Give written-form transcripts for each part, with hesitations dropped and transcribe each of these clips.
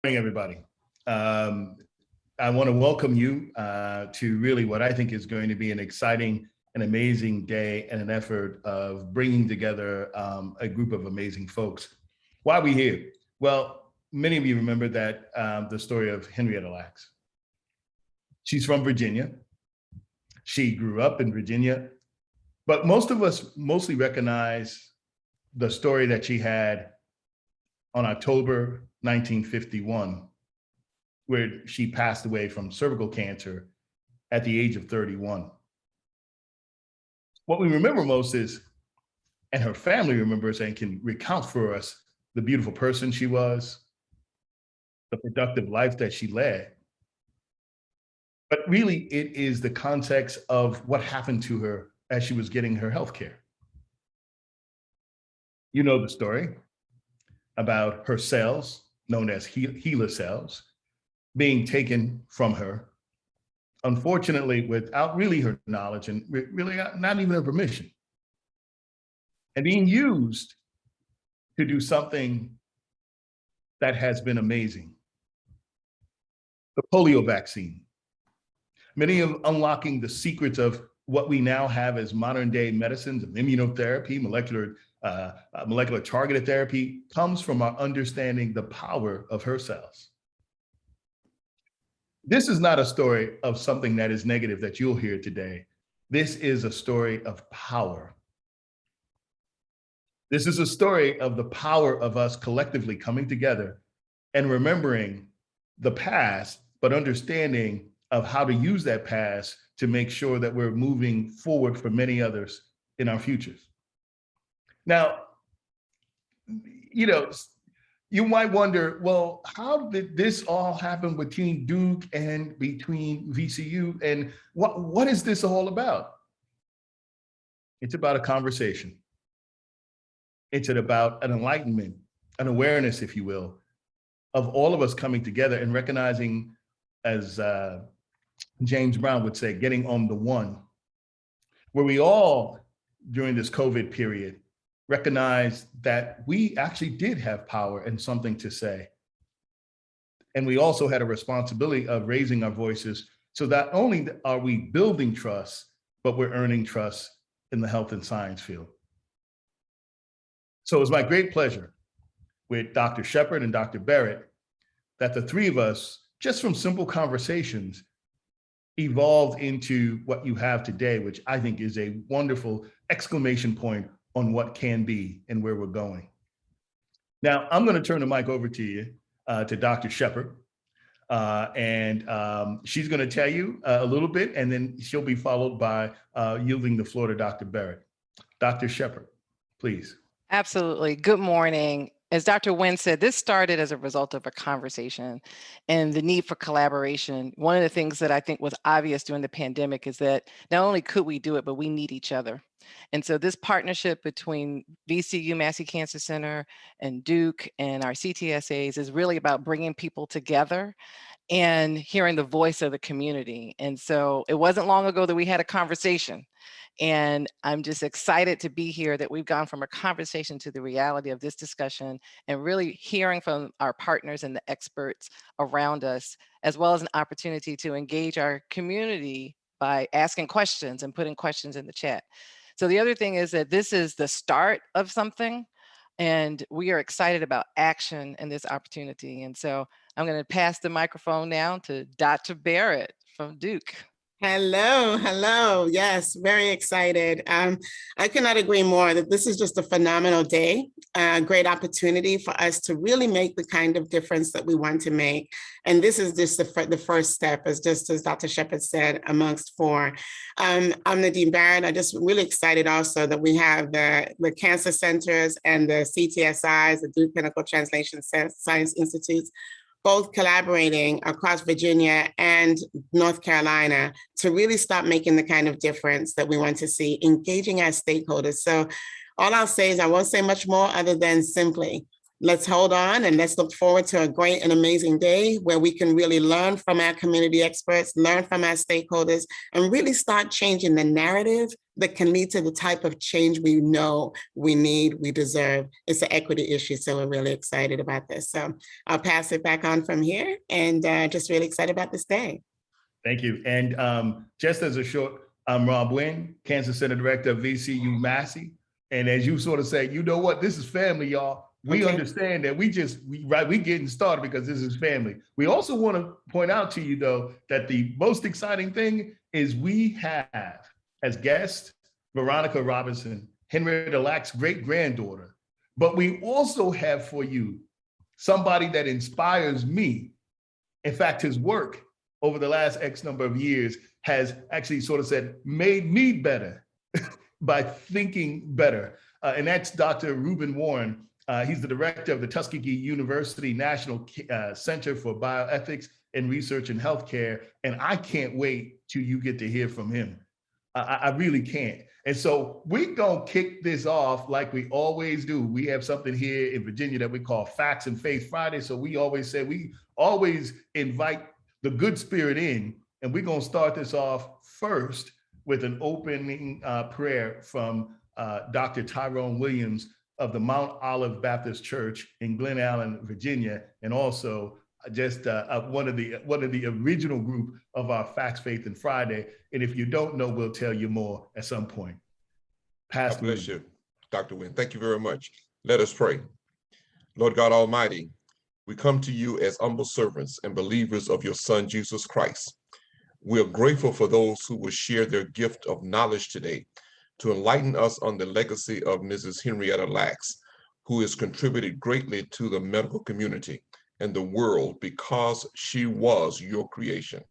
Morning, everybody. I want to welcome you to really what I think is going to be an exciting and amazing day and an effort of bringing together a group of amazing folks. Why are we here? Well, many of you remember that the story of Henrietta Lacks. She's from Virginia. She grew up in Virginia, but most of us mostly recognize the story that she had on October 1951, where she passed away from cervical cancer at the age of 31. What we remember most is, and her family remembers and can recount for us, the beautiful person she was, the productive life that she led. But really, it is the context of what happened to her as she was getting her health care. You know the story about her cells, known as HeLa cells, being taken from her, unfortunately, without really her knowledge and really not even her permission, and being used to do something that has been amazing. The polio vaccine. Many of unlocking the secrets of what we now have as modern day medicines of immunotherapy, molecular targeted therapy comes from our understanding the power of her cells. This is not a story of something that is negative that you'll hear today. This is a story of power. This is a story of the power of us collectively coming together and remembering the past, but understanding of how to use that past to make sure that we're moving forward for many others in our futures. Now, you might wonder, well, how did this all happen between Duke and between VCU? And what is this all about? It's about a conversation. It's about an enlightenment, an awareness, if you will, of all of us coming together and recognizing, as James Brown would say, getting on the one, where we all, during this COVID period, recognize that we actually did have power and something to say. And we also had a responsibility of raising our voices so that not only are we building trust, but we're earning trust in the health and science field. So it's my great pleasure with Dr. Shepard and Dr. Barrett that the three of us, just from simple conversations, evolved into what you have today, which I think is a wonderful exclamation point on what can be and where we're going. Now, I'm going to turn the mic over to you, to Dr. Shepard, and she's going to tell you a little bit, and then she'll be followed by yielding the floor to Dr. Barrett. Dr. Shepard, please. Absolutely. Good morning. As Dr. Nguyen said, this started as a result of a conversation and the need for collaboration. One of the things that I think was obvious during the pandemic is that not only could we do it, but we need each other. And so this partnership between VCU Massey Cancer Center and Duke and our CTSAs is really about bringing people together and hearing the voice of the community. And so it wasn't long ago that we had a conversation. And I'm just excited to be here, that we've gone from a conversation to the reality of this discussion and really hearing from our partners and the experts around us, as well as an opportunity to engage our community by asking questions and putting questions in the chat. So the other thing is that this is the start of something, and we are excited about action and this opportunity. And so I'm going to pass the microphone now to Dr. Barrett from Duke. Hello. Yes, very excited. I cannot agree more that this is just a phenomenal day, a great opportunity for us to really make the kind of difference that we want to make. And this is just the first step, as Dr. Shepard said, amongst four. I'm Nadine Barrett. I'm just really excited also that we have the cancer centers and the CTSIs, the Duke Clinical Translation Science Institutes, both collaborating across Virginia and North Carolina to really start making the kind of difference that we want to see, engaging our stakeholders. So all I'll say is I won't say much more other than simply, let's hold on and let's look forward to a great and amazing day where we can really learn from our community experts, learn from our stakeholders, and really start changing the narrative, that can lead to the type of change we know we need, we deserve. It's an equity issue, so we're really excited about this. So I'll pass it back on from here, and just really excited about this day. Thank you. And just as a short, I'm Rob Nguyen, Cancer Center Director of VCU Massey. And as you sort of say, you know what, this is family, y'all. We understand that we getting started because this is family. We also want to point out to you, though, that the most exciting thing is we have as guest Veronica Robinson, Henrietta Lack's great-granddaughter. But we also have for you somebody that inspires me. In fact, his work over the last X number of years has actually sort of said, made me better by thinking better. And that's Dr. Reuben Warren. He's the director of the Tuskegee University National Center for Bioethics and Research in Healthcare. And I can't wait till you get to hear from him. I really can't. And so we're gonna kick this off like we always do. We have something here in Virginia that we call Facts and Faith Friday. So we always say, we always invite the good spirit in, and we're gonna start this off first with an opening prayer from Dr. Tyrone Williams of the Mount Olive Baptist Church in Glen Allen, Virginia, and also just one of the original group of our Facts, Faith, and Friday. And if you don't know, we'll tell you more at some point. God bless you, Dr. Nguyen. Thank you very much. Let us pray. Lord God Almighty, we come to you as humble servants and believers of your Son, Jesus Christ. We are grateful for those who will share their gift of knowledge today to enlighten us on the legacy of Mrs. Henrietta Lacks, who has contributed greatly to the medical community and the world because she was your creation.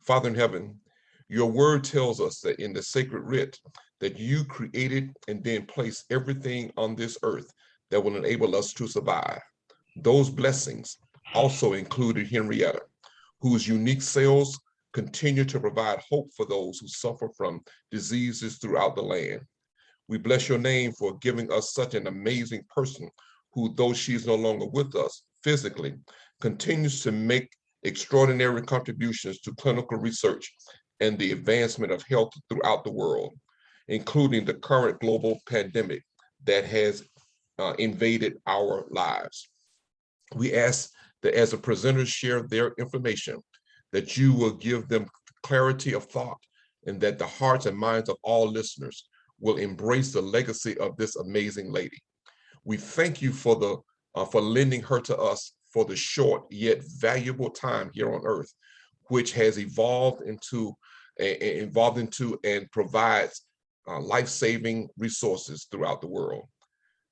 Father in heaven, your word tells us that in the sacred writ that you created and then placed everything on this earth that will enable us to survive. Those blessings also included Henrietta, whose unique cells continue to provide hope for those who suffer from diseases throughout the land. We bless your name for giving us such an amazing person who, though she is no longer with us physically, continues to make extraordinary contributions to clinical research and the advancement of health throughout the world, including the current global pandemic that has invaded our lives. We ask that as the presenters share their information, that you will give them clarity of thought and that the hearts and minds of all listeners will embrace the legacy of this amazing lady. We thank you for lending her to us for the short yet valuable time here on earth, which has evolved into and provides life-saving resources throughout the world.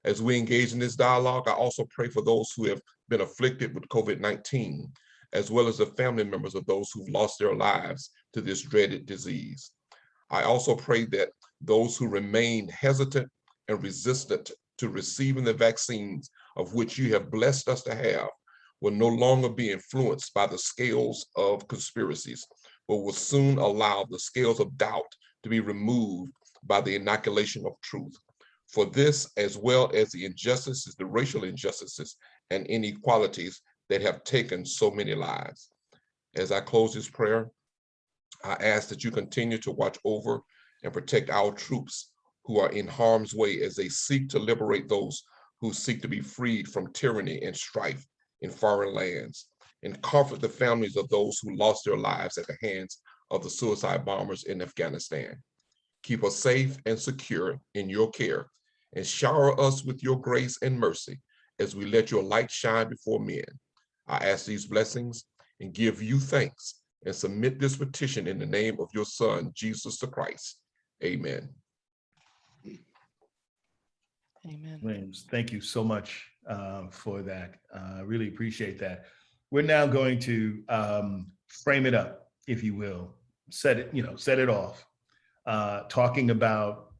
As we engage in this dialogue, I also pray for those who have been afflicted with COVID-19, as well as the family members of those who've lost their lives to this dreaded disease. I also pray that those who remain hesitant and resistant to receiving the vaccines of which you have blessed us to have will no longer be influenced by the scales of conspiracies, but will soon allow the scales of doubt to be removed by the inoculation of truth. For this, as well as the injustices, the racial injustices and inequalities that have taken so many lives. As I close this prayer, I ask that you continue to watch over and protect our troops who are in harm's way as they seek to liberate those who seek to be freed from tyranny and strife in foreign lands, and comfort the families of those who lost their lives at the hands of the suicide bombers in Afghanistan. Keep us safe and secure in your care, and shower us with your grace and mercy as we let your light shine before men. I ask these blessings and give you thanks and submit this petition in the name of your Son, Jesus the Christ. Amen. Amen. Williams, thank you so much for that. I really appreciate that. We're now going to frame it up, if you will, set it off, talking about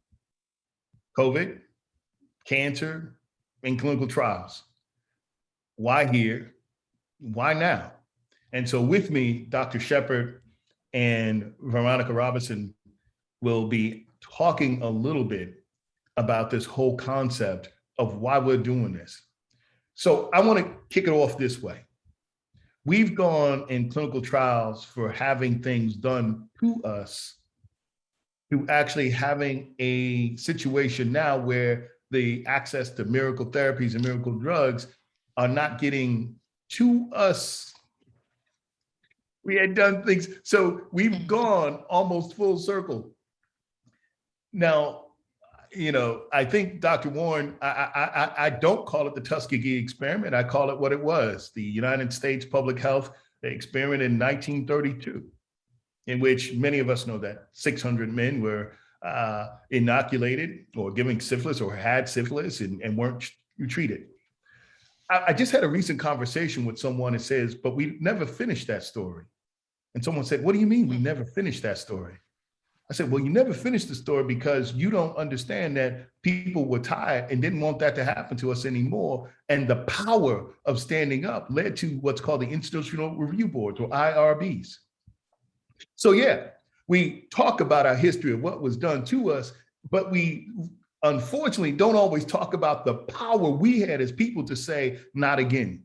COVID, cancer, and clinical trials. Why here? Why now? And so with me, Dr. Shepard and Veronica Robinson will be talking a little bit about this whole concept of why we're doing this. So I want to kick it off this way. We've gone in clinical trials for having things done to us to actually having a situation now where the access to miracle therapies and miracle drugs are not getting to us. We had done things, so we've gone almost full circle. Now, I think Dr. Warren, I don't call it the Tuskegee experiment. I call it what it was, the United States public health experiment in 1932, in which many of us know that 600 men were inoculated or given syphilis or had syphilis and weren't treated. I just had a recent conversation with someone that says, but we never finished that story. And someone said, what do you mean we never finished that story? I said, well, you never finished the story because you don't understand that people were tired and didn't want that to happen to us anymore. And the power of standing up led to what's called the Institutional Review Boards, or IRBs. So yeah, we talk about our history of what was done to us, but we unfortunately don't always talk about the power we had as people to say, not again.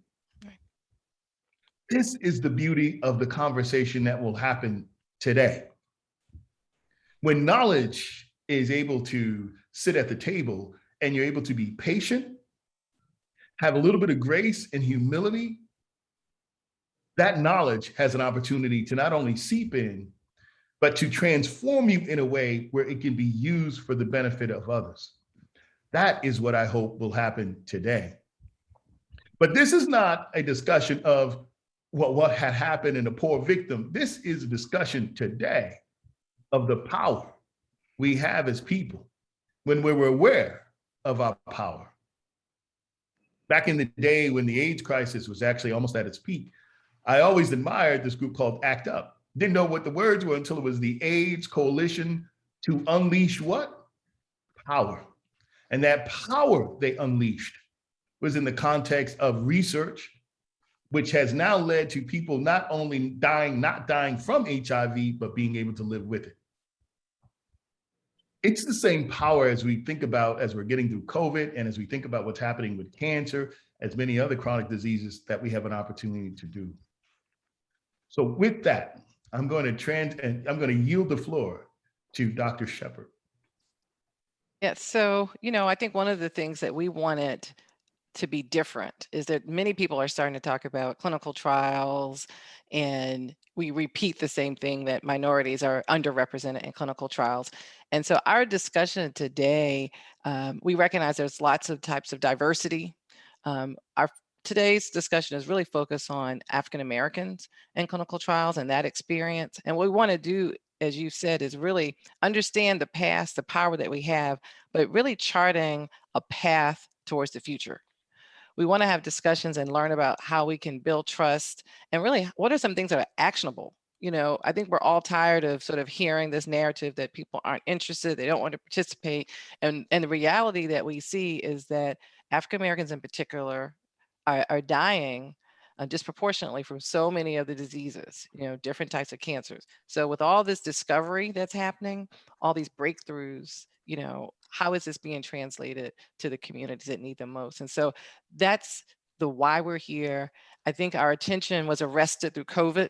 This is the beauty of the conversation that will happen today. When knowledge is able to sit at the table and you're able to be patient, have a little bit of grace and humility, that knowledge has an opportunity to not only seep in, but to transform you in a way where it can be used for the benefit of others. That is what I hope will happen today. But this is not a discussion of what had happened in a poor victim. This is a discussion today of the power we have as people when we were aware of our power. Back in the day when the AIDS crisis was actually almost at its peak, I always admired this group called ACT UP. Didn't know what the words were until it was the AIDS Coalition to Unleash what? Power. And that power they unleashed was in the context of research, which has now led to people not only not dying from HIV, but being able to live with it. It's the same power as we think about as we're getting through COVID and as we think about what's happening with cancer, as many other chronic diseases that we have an opportunity to do. So with that, I'm going to yield the floor to Dr. Shepard. Yeah, so, I think one of the things that we wanted to be different is that many people are starting to talk about clinical trials, and we repeat the same thing, that minorities are underrepresented in clinical trials. And so our discussion today, we recognize there's lots of types of diversity. Today's discussion is really focused on African Americans in clinical trials and that experience. And what we want to do, as you said, is really understand the past, the power that we have, but really charting a path towards the future. We want to have discussions and learn about how we can build trust and really what are some things that are actionable. I think we're all tired of sort of hearing this narrative that people aren't interested, they don't want to participate. And the reality that we see is that African Americans in particular are dying disproportionately from so many of the diseases, different types of cancers. So with all this discovery that's happening, all these breakthroughs, how is this being translated to the communities that need them most? And so that's the why we're here. I think our attention was arrested through COVID.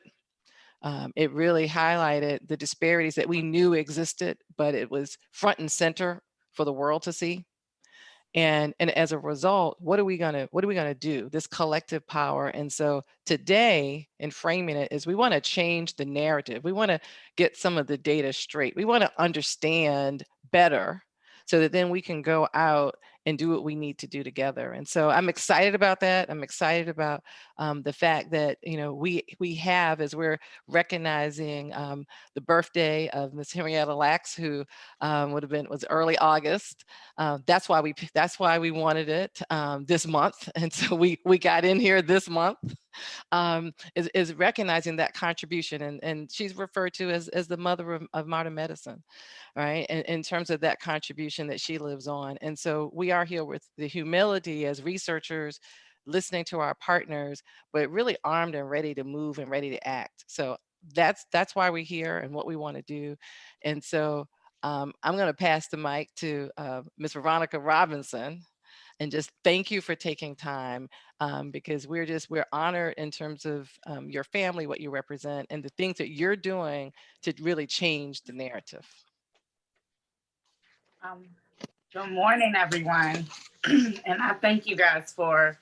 It really highlighted the disparities that we knew existed, but it was front and center for the world to see. And as a result, what are we gonna do? This collective power. And so today, in framing it, is we want to change the narrative. We want to get some of the data straight. We want to understand better so that then we can go out and do what we need to do together. And so I'm excited about that. I'm excited about the fact that we have, as we're recognizing the birthday of Miss Henrietta Lacks, who was early August. That's why we wanted it this month, and so we got in here this month. Is recognizing that contribution, and she's referred to as the mother of modern medicine, right? And in terms of that contribution that she lives on. And so we are here with the humility as researchers, listening to our partners, but really armed and ready to move and ready to act. So that's why we're here and what we want to do. And so I'm going to pass the mic to Ms. Veronica Robinson, and just thank you for taking time, because we're honored in terms of your family, what you represent, and the things that you're doing to really change the narrative. Um, Good morning, everyone. And I thank you guys for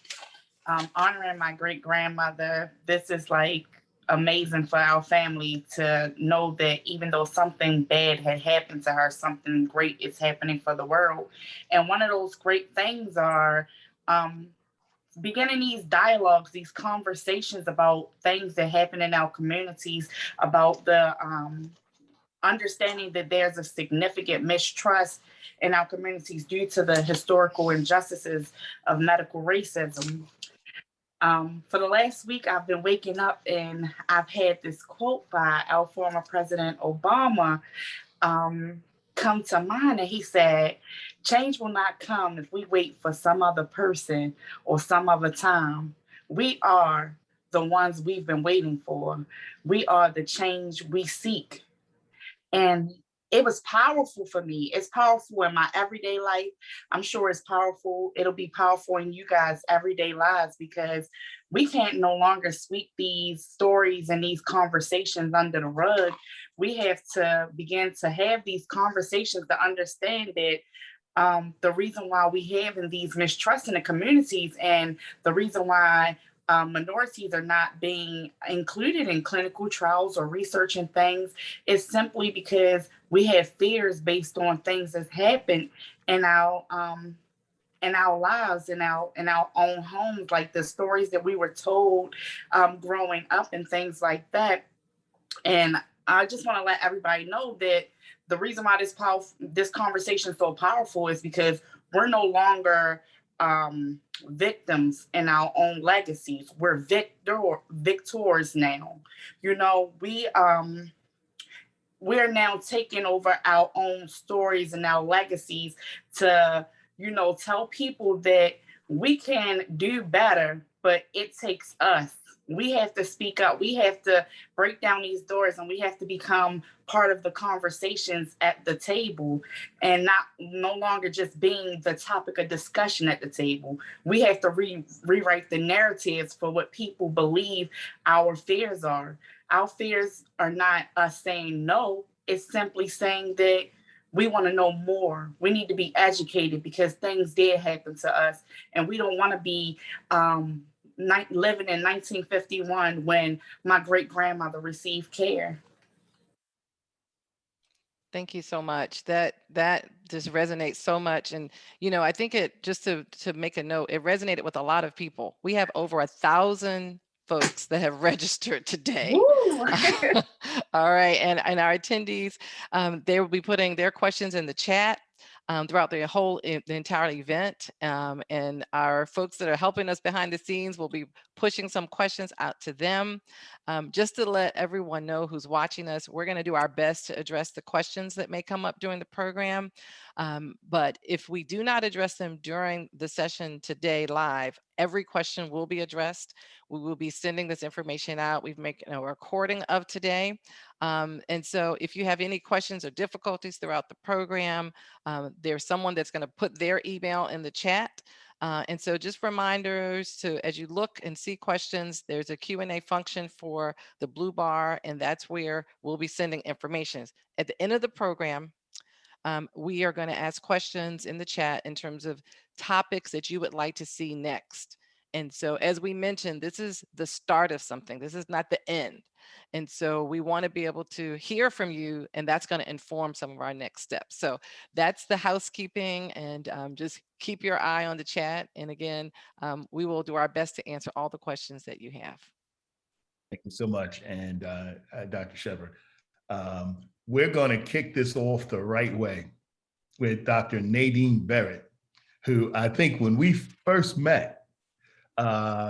honoring my great grandmother. This is like amazing for our family to know that even though something bad had happened to her, something great is happening for the world. And one of those great things are beginning these dialogues, these conversations about things that happen in our communities, about the understanding that there's a significant mistrust in our communities due to the historical injustices of medical racism. For the last week, I've been waking up and I've had this quote by our former President Obama come to mind. And he said, "Change will not come if we wait for some other person or some other time. We are the ones we've been waiting for. We are the change we seek." And it was powerful for me. It's powerful in my everyday life. I'm sure it's powerful. It'll be powerful in you guys' everyday lives, because we can't no longer sweep these stories and these conversations under the rug. We have to begin to have these conversations to understand that the reason why we have these mistrust in the communities, and the reason why minorities are not being included in clinical trials or research and things, is simply because we have fears based on things that happened in our lives, in our own homes, like the stories that we were told growing up and things like that. And I just want to let everybody know that the reason why this conversation is so powerful is because we're no longer victims in our own legacies. We're victors now. You know, we're now taking over our own stories and our legacies to, tell people that we can do better, but it takes us. We have to speak up. We have to break down these doors, and we have to become part of the conversations at the table, and no longer just being the topic of discussion at the table. We have to rewrite the narratives for what people believe our fears are. Our fears are not us saying no. It's simply saying that we want to know more. We need to be educated because things did happen to us, and we don't want to be living in 1951 when my great grandmother received care. Thank you so much. That just resonates so much. And, I think it, just to make a note, it resonated with a lot of people. We have over 1,000 folks that have registered today. All right. And our attendees, they will be putting their questions in the chat throughout the entire event. And our folks that are helping us behind the scenes will be pushing some questions out to them. Just to let everyone know who's watching us, we're going to do our best to address the questions that may come up during the program. But if we do not address them during the session today live, every question will be addressed. We will be sending this information out. We've made a recording of today. And so if you have any questions or difficulties throughout the program, there's someone that's going to put their email in the chat. And so just reminders as you look and see questions, there's a Q&A function for the blue bar, and that's where we'll be sending information. At the end of the program, we are going to ask questions in the chat in terms of topics that you would like to see next. And so, as we mentioned, this is the start of something. This is not the end. And so we want to be able to hear from you, and that's going to inform some of our next steps. So that's the housekeeping, and just keep your eye on the chat. And again, we will do our best to answer all the questions that you have. Thank you so much. And Dr. Shepard, we're going to kick this off the right way with Dr. Nadine Barrett, who I think when we first met,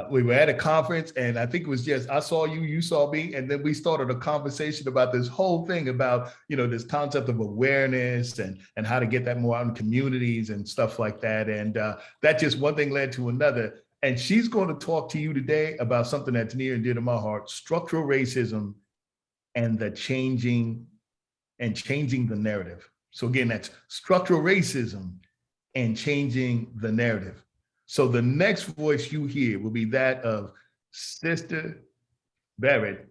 we were at a conference, and I think it was just, I saw you, you saw me, and then we started a conversation about this whole thing about, this concept of awareness and how to get that more out in communities and stuff like that. And that just one thing led to another. And she's going to talk to you today about something that's near and dear to my heart: structural racism and changing the narrative. So again, that's structural racism and changing the narrative. So the next voice you hear will be that of Sister Barrett,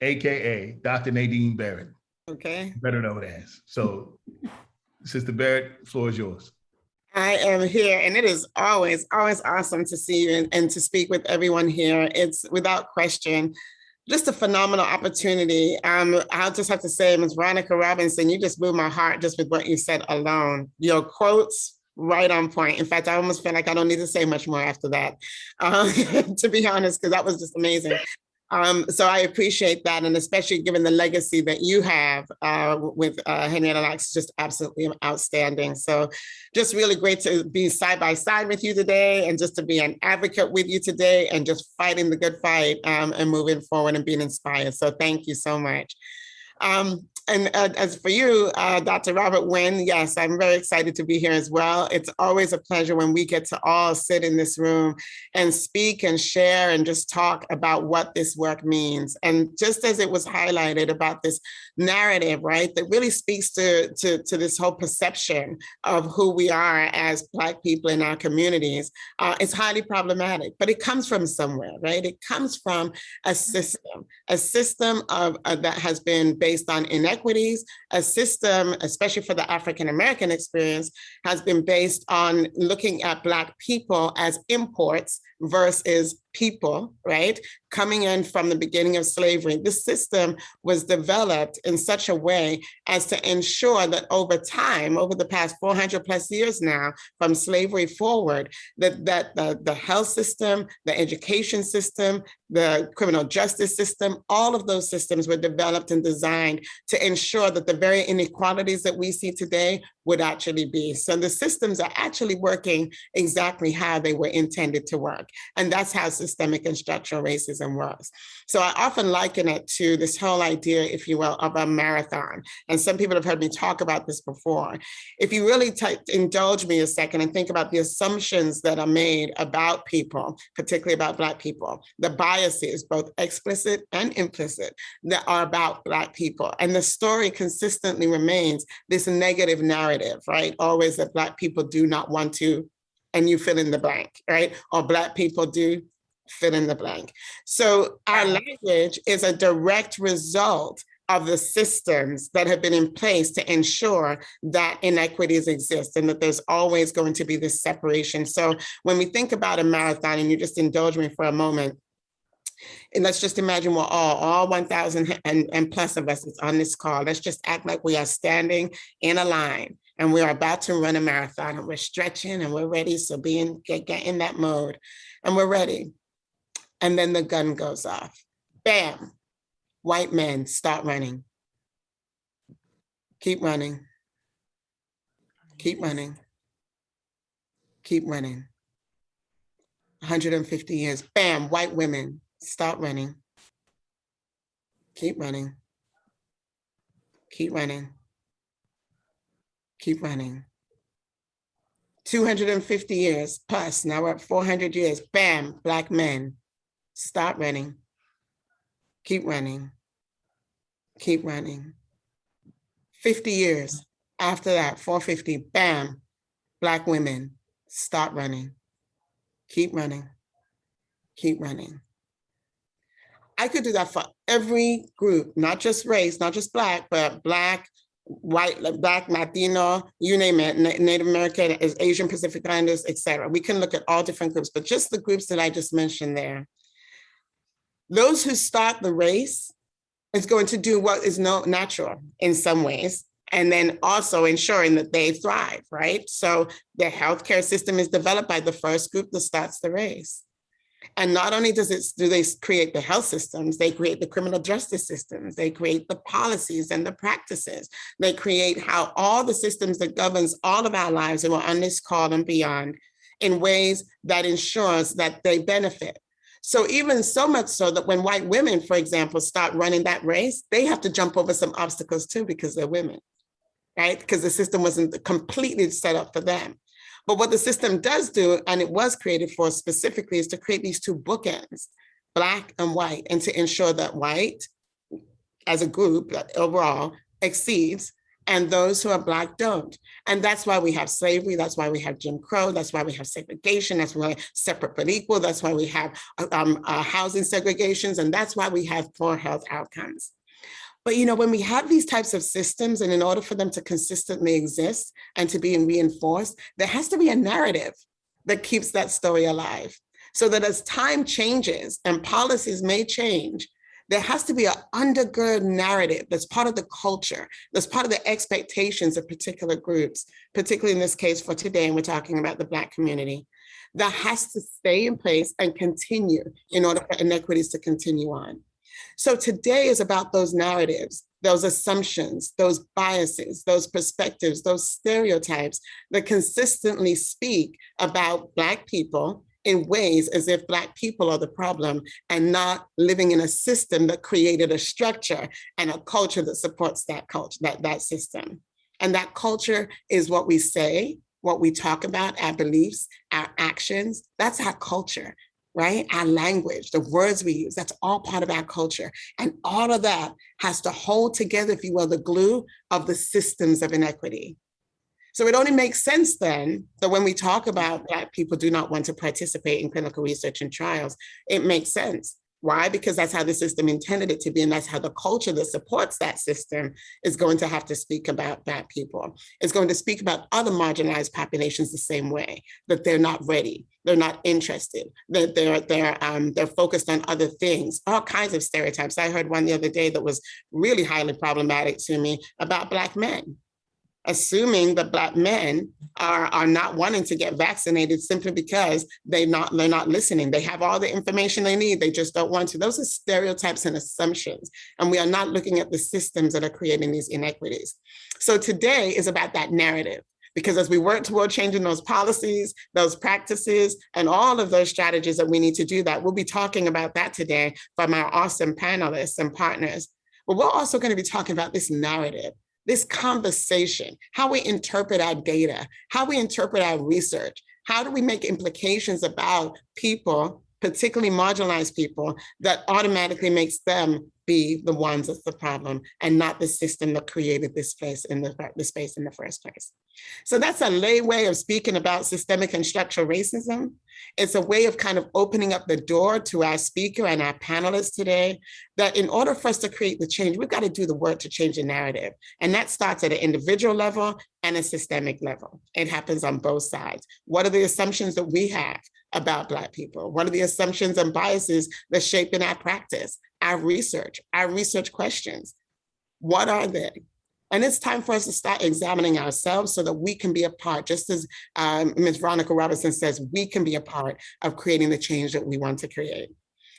AKA Dr. Nadine Barrett. Okay. Better known as. So Sister Barrett, floor is yours. I am here, and it is always awesome to see you and to speak with everyone here. It's without question just a phenomenal opportunity. I'll just have to say, Ms. Veronica Robinson, you just moved my heart just with what you said alone. Your quotes, right on point. In fact, I almost feel like I don't need to say much more after that, to be honest, because that was just amazing. So I appreciate that, and especially given the legacy that you have with Henrietta, it's just absolutely outstanding. So just really great to be side by side with you today, and just to be an advocate with you today, and just fighting the good fight and moving forward and being inspired. So thank you so much. And as for you, Dr. Robert Nguyen, yes, I'm very excited to be here as well. It's always a pleasure when we get to all sit in this room and speak and share and just talk about what this work means. And just as it was highlighted about this narrative, right, that really speaks to this whole perception of who we are as Black people in our communities, it's highly problematic, but it comes from somewhere, right? It comes from a system of that has been based on inequities, a system, especially for the African-American experience, has been based on looking at Black people as imports versus people, right? Coming in from the beginning of slavery. This system was developed in such a way as to ensure that over time, over the past 400 plus years now, from slavery forward, that the health system, the education system, the criminal justice system, all of those systems were developed and designed to ensure that the very inequalities that we see today would actually be. So the systems are actually working exactly how they were intended to work. And that's how systemic and structural racism works. So I often liken it to this whole idea, if you will, of a marathon. And some people have heard me talk about this before. If you really indulge me a second and think about the assumptions that are made about people, particularly about Black people, the biases, both explicit and implicit, that are about Black people. And the story consistently remains this negative narrative, right? Always that Black people do not want to, and you fill in the blank, right? Or Black people do, fill in the blank. So our language is a direct result of the systems that have been in place to ensure that inequities exist and that there's always going to be this separation. So when we think about a marathon, and you just indulge me for a moment, and let's just imagine we're all 1,000 and plus of us is on this call. Let's just act like we are standing in a line and we're about to run a marathon, and we're stretching and we're ready. So get in that mode and we're ready. And then the gun goes off. Bam, white men start running. Keep running. Keep running. Keep running. 150 years, bam, white women start running. Keep running. Keep running. Keep running. 250 years plus, now we're at 400 years, bam, Black men start running. Keep running. Keep running. 50 years after that, 450, bam, Black women start running. Keep running. Keep running. I could do that for every group, not just race, not just Black, but Black, white, Black, Latino, you name it, Native American, Asian Pacific Islanders, et cetera. We can look at all different groups, but just the groups that I just mentioned there. Those who start the race is going to do what is natural in some ways, and then also ensuring that they thrive, right? So the healthcare system is developed by the first group that starts the race. And not only do they create the health systems, they create the criminal justice systems, they create the policies and the practices, they create how all the systems that governs all of our lives that were on this call and beyond in ways that ensures that they benefit. So even so much so that when white women, for example, start running that race, they have to jump over some obstacles too because they're women, right? Because the system wasn't completely set up for them. But what the system does do, and it was created for specifically, is to create these two bookends, Black and white, and to ensure that white as a group overall exceeds, and those who are Black don't. And that's why we have slavery, that's why we have Jim Crow, that's why we have segregation, that's why separate but equal, that's why we have housing segregations, and that's why we have poor health outcomes. But when we have these types of systems, and in order for them to consistently exist and to be reinforced, there has to be a narrative that keeps that story alive. So that as time changes and policies may change, there has to be an undergird narrative that's part of the culture, that's part of the expectations of particular groups, particularly in this case for today, and we're talking about the Black community, that has to stay in place and continue in order for inequities to continue on. So today is about those narratives, those assumptions, those biases, those perspectives, those stereotypes that consistently speak about Black people in ways as if Black people are the problem and not living in a system that created a structure and a culture that supports that culture, that system. And that culture is what we say, what we talk about, our beliefs, our actions. That's our culture, right? Our language, the words we use, that's all part of our culture. And all of that has to hold together, if you will, the glue of the systems of inequity. So it only makes sense then that when we talk about Black people do not want to participate in clinical research and trials, it makes sense. Why? Because that's how the system intended it to be, and that's how the culture that supports that system is going to have to speak about Black people. It's going to speak about other marginalized populations the same way, that they're not ready, they're not interested, that they're focused on other things, all kinds of stereotypes. I heard one the other day that was really highly problematic to me about Black men, assuming that Black men are not wanting to get vaccinated simply because they're not listening. They have all the information they need, they just don't want to. Those are stereotypes and assumptions, and we are not looking at the systems that are creating these inequities. So today is about that narrative, because as we work toward changing those policies, those practices, and all of those strategies that we need to do that, we'll be talking about that today from our awesome panelists and partners. But we're also going to be talking about this narrative, this conversation, how we interpret our data, how we interpret our research, how do we make implications about people, particularly marginalized people, that automatically makes them be the ones that's the problem and not the system that created this space in the first place. So that's a lay way of speaking about systemic and structural racism. It's a way of kind of opening up the door to our speaker and our panelists today, that in order for us to create the change, we've got to do the work to change the narrative. And that starts at an individual level and a systemic level. It happens on both sides. What are the assumptions that we have about Black people? What are the assumptions and biases that shape in our practice, our research questions? What are they? And it's time for us to start examining ourselves so that we can be a part, just as Ms. Veronica Robinson says, we can be a part of creating the change that we want to create.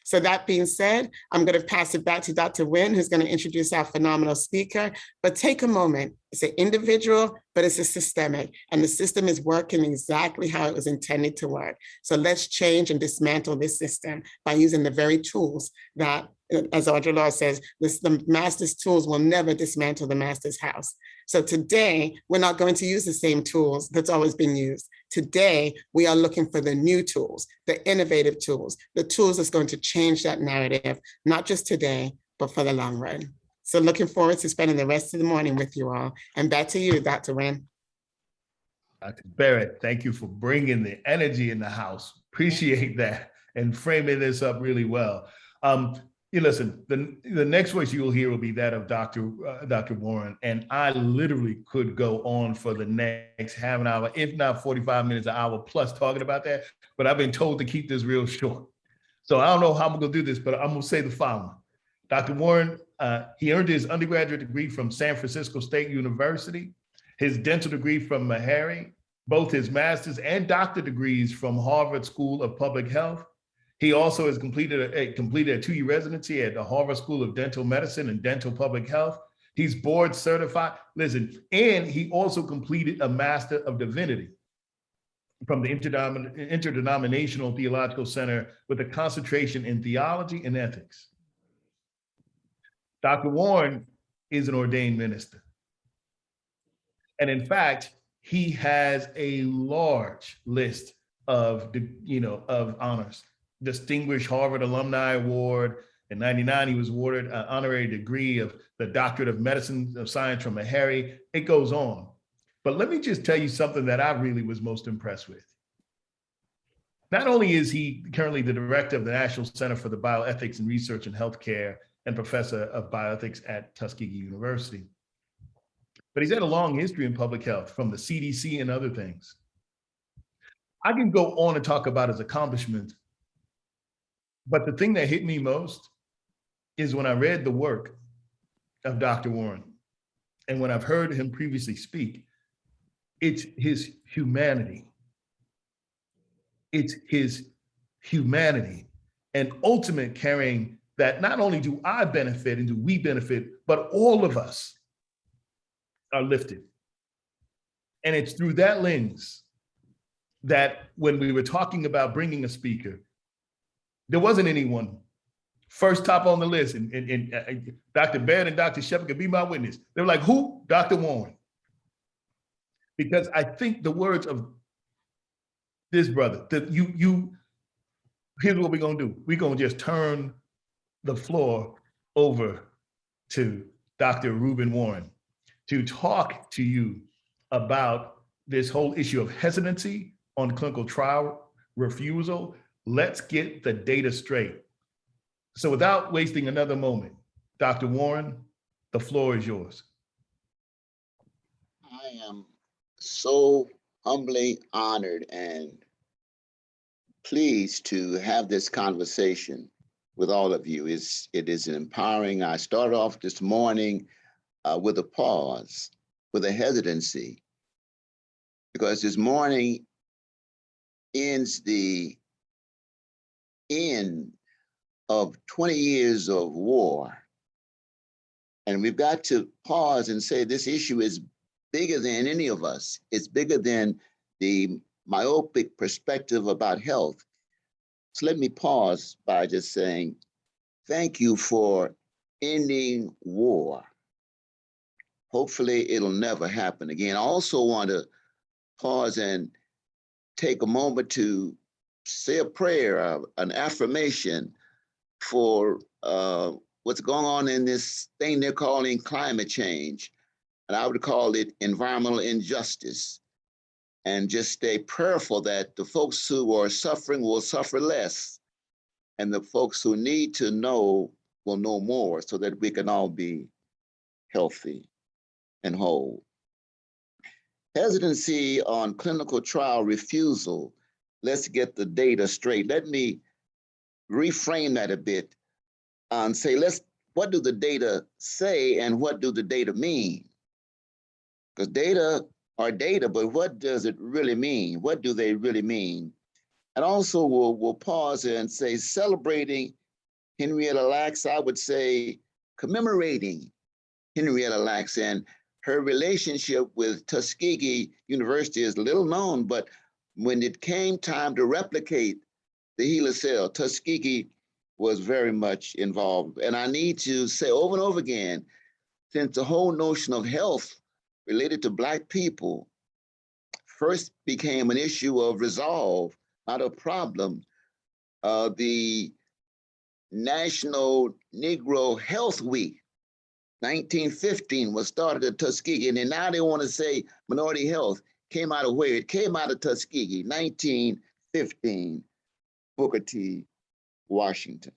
So that being said, I'm going to pass it back to Dr. Nguyen, who's going to introduce our phenomenal speaker. But take a moment. It's an individual, but it's a systemic. And the system is working exactly how it was intended to work. So let's change and dismantle this system by using the very tools that, as Audre Lorde says, the master's tools will never dismantle the master's house. So today, we're not going to use the same tools that's always been used. Today, we are looking for the new tools, the innovative tools, the tools that's going to change that narrative, not just today, but for the long run. So looking forward to spending the rest of the morning with you all. And back to you, Dr. Nguyen. Dr. Barrett, thank you for bringing the energy in the house. Appreciate that and framing this up really well. You listen, the next voice you will hear will be that of Dr. Warren, and I literally could go on for the next half an hour, if not 45 minutes, an hour plus talking about that, but I've been told to keep this real short. So I don't know how I'm gonna do this, but I'm gonna say the following. Dr. Warren, he earned his undergraduate degree from San Francisco State University, his dental degree from Meharry, both his master's and doctor degrees from Harvard School of Public Health. He also has completed a 2-year residency at the Harvard School of Dental Medicine and Dental Public Health. He's board certified, listen, and he also completed a Master of Divinity from the Interdenominational Theological Center with a concentration in theology and ethics. Dr. Warren is an ordained minister. And in fact, he has a large list of honors. Distinguished Harvard Alumni Award. In '99, he was awarded an honorary degree of the Doctorate of Medicine of Science from Meharry. It goes on. But let me just tell you something that I really was most impressed with. Not only is he currently the director of the National Center for the Bioethics and Research in Healthcare and professor of bioethics at Tuskegee University. But he's had a long history in public health from the CDC and other things. I can go on and talk about his accomplishments, but the thing that hit me most is when I read the work of Dr. Warren, and when I've heard him previously speak, it's his humanity. It's his humanity and ultimate caring that not only do I benefit and do we benefit, but all of us are lifted. And it's through that lens that when we were talking about bringing a speaker, there wasn't anyone first top on the list, and Dr. Barrett and Dr. Shepard could be my witness. They were like, who? Dr. Warren. Because I think the words of this brother, that here's what we're gonna do. We're gonna just turn the floor over to Dr. Reuben Warren to talk to you about this whole issue of hesitancy on clinical trial refusal. Let's get the data straight. So without wasting another moment, Dr. Warren, the floor is yours. I am so humbly honored and pleased to have this conversation with all of you. It is empowering. I started off this morning with a pause, with a hesitancy, because this morning ends the end of 20 years of war. And we've got to pause and say this issue is bigger than any of us. It's bigger than the myopic perspective about health. So let me pause by just saying, thank you for ending war. Hopefully it'll never happen again. I also want to pause and take a moment to say a prayer, an affirmation for what's going on in this thing they're calling climate change. And I would call it environmental injustice. And just stay prayerful that the folks who are suffering will suffer less, and the folks who need to know will know more, so that we can all be healthy and whole. Hesitancy on clinical trial refusal. Let's get the data straight. Let me reframe that a bit and say, what do the data say and what do the data mean? Because data are data, but what does it really mean? What do they really mean? And also we'll pause and say, celebrating Henrietta Lacks, I would say commemorating Henrietta Lacks, and her relationship with Tuskegee University is little known, but when it came time to replicate the HeLa cell, Tuskegee was very much involved. And I need to say over and over again, since the whole notion of health related to Black people first became an issue of resolve, not a problem, the National Negro Health Week, 1915, was started at Tuskegee, and then now they want to say minority health came out of where? It came out of Tuskegee, 1915, Booker T. Washington.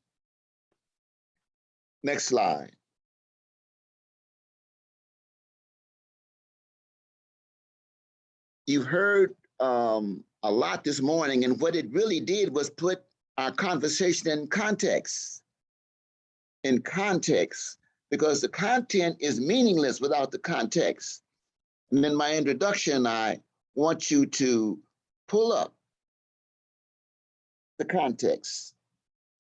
Next slide. You've heard a lot this morning, and what it really did was put our conversation in context. In context, because the content is meaningless without the context. And in my introduction, I want you to pull up the context.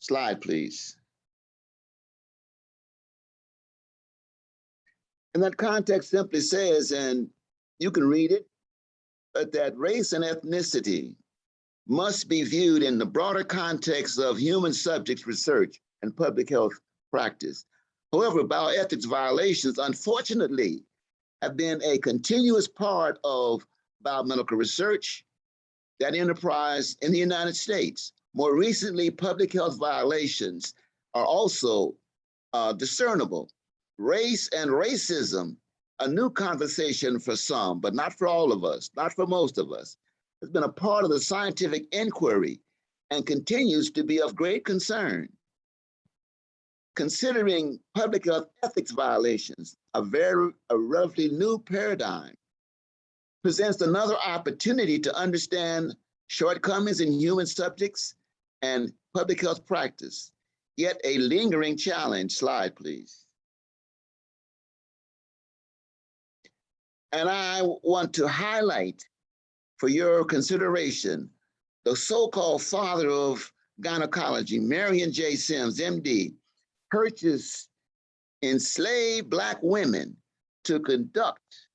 Slide, please. And that context simply says, and you can read it, but that race and ethnicity must be viewed in the broader context of human subjects research and public health practice. However, bioethics violations, unfortunately, have been a continuous part of biomedical research, that enterprise in the United States. More recently, public health violations are also discernible. Race and racism, a new conversation for some, but not for all of us, not for most of us, has been a part of the scientific inquiry and continues to be of great concern. considering public health ethics violations, a relatively new paradigm, presents another opportunity to understand shortcomings in human subjects and public health practice, yet a lingering challenge. Slide, please. And I want to highlight for your consideration the so-called father of gynecology, Marion J. Sims, MD, purchased enslaved Black women to conduct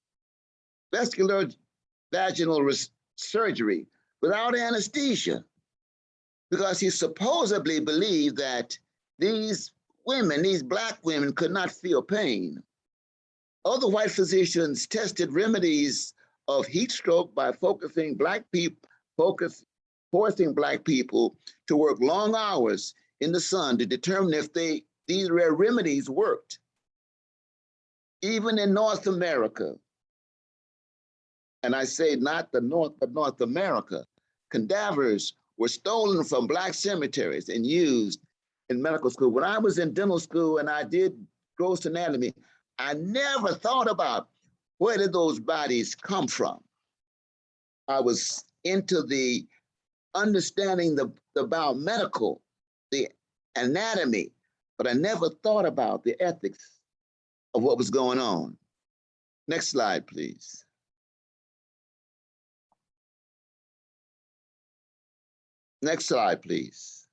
vascular vaginal surgery without anesthesia, because he supposedly believed that these women, these Black women, could not feel pain. Other white physicians tested remedies of heat stroke by forcing Black people to work long hours in the sun to determine if these rare remedies worked. Even in North America, and I say not the North, but North America, cadavers were stolen from Black cemeteries and used in medical school. When I was in dental school and I did gross anatomy, I never thought about where did those bodies come from. I was into the understanding the biomedical, the anatomy, but I never thought about the ethics of what was going on. Next slide, please. Next slide, please.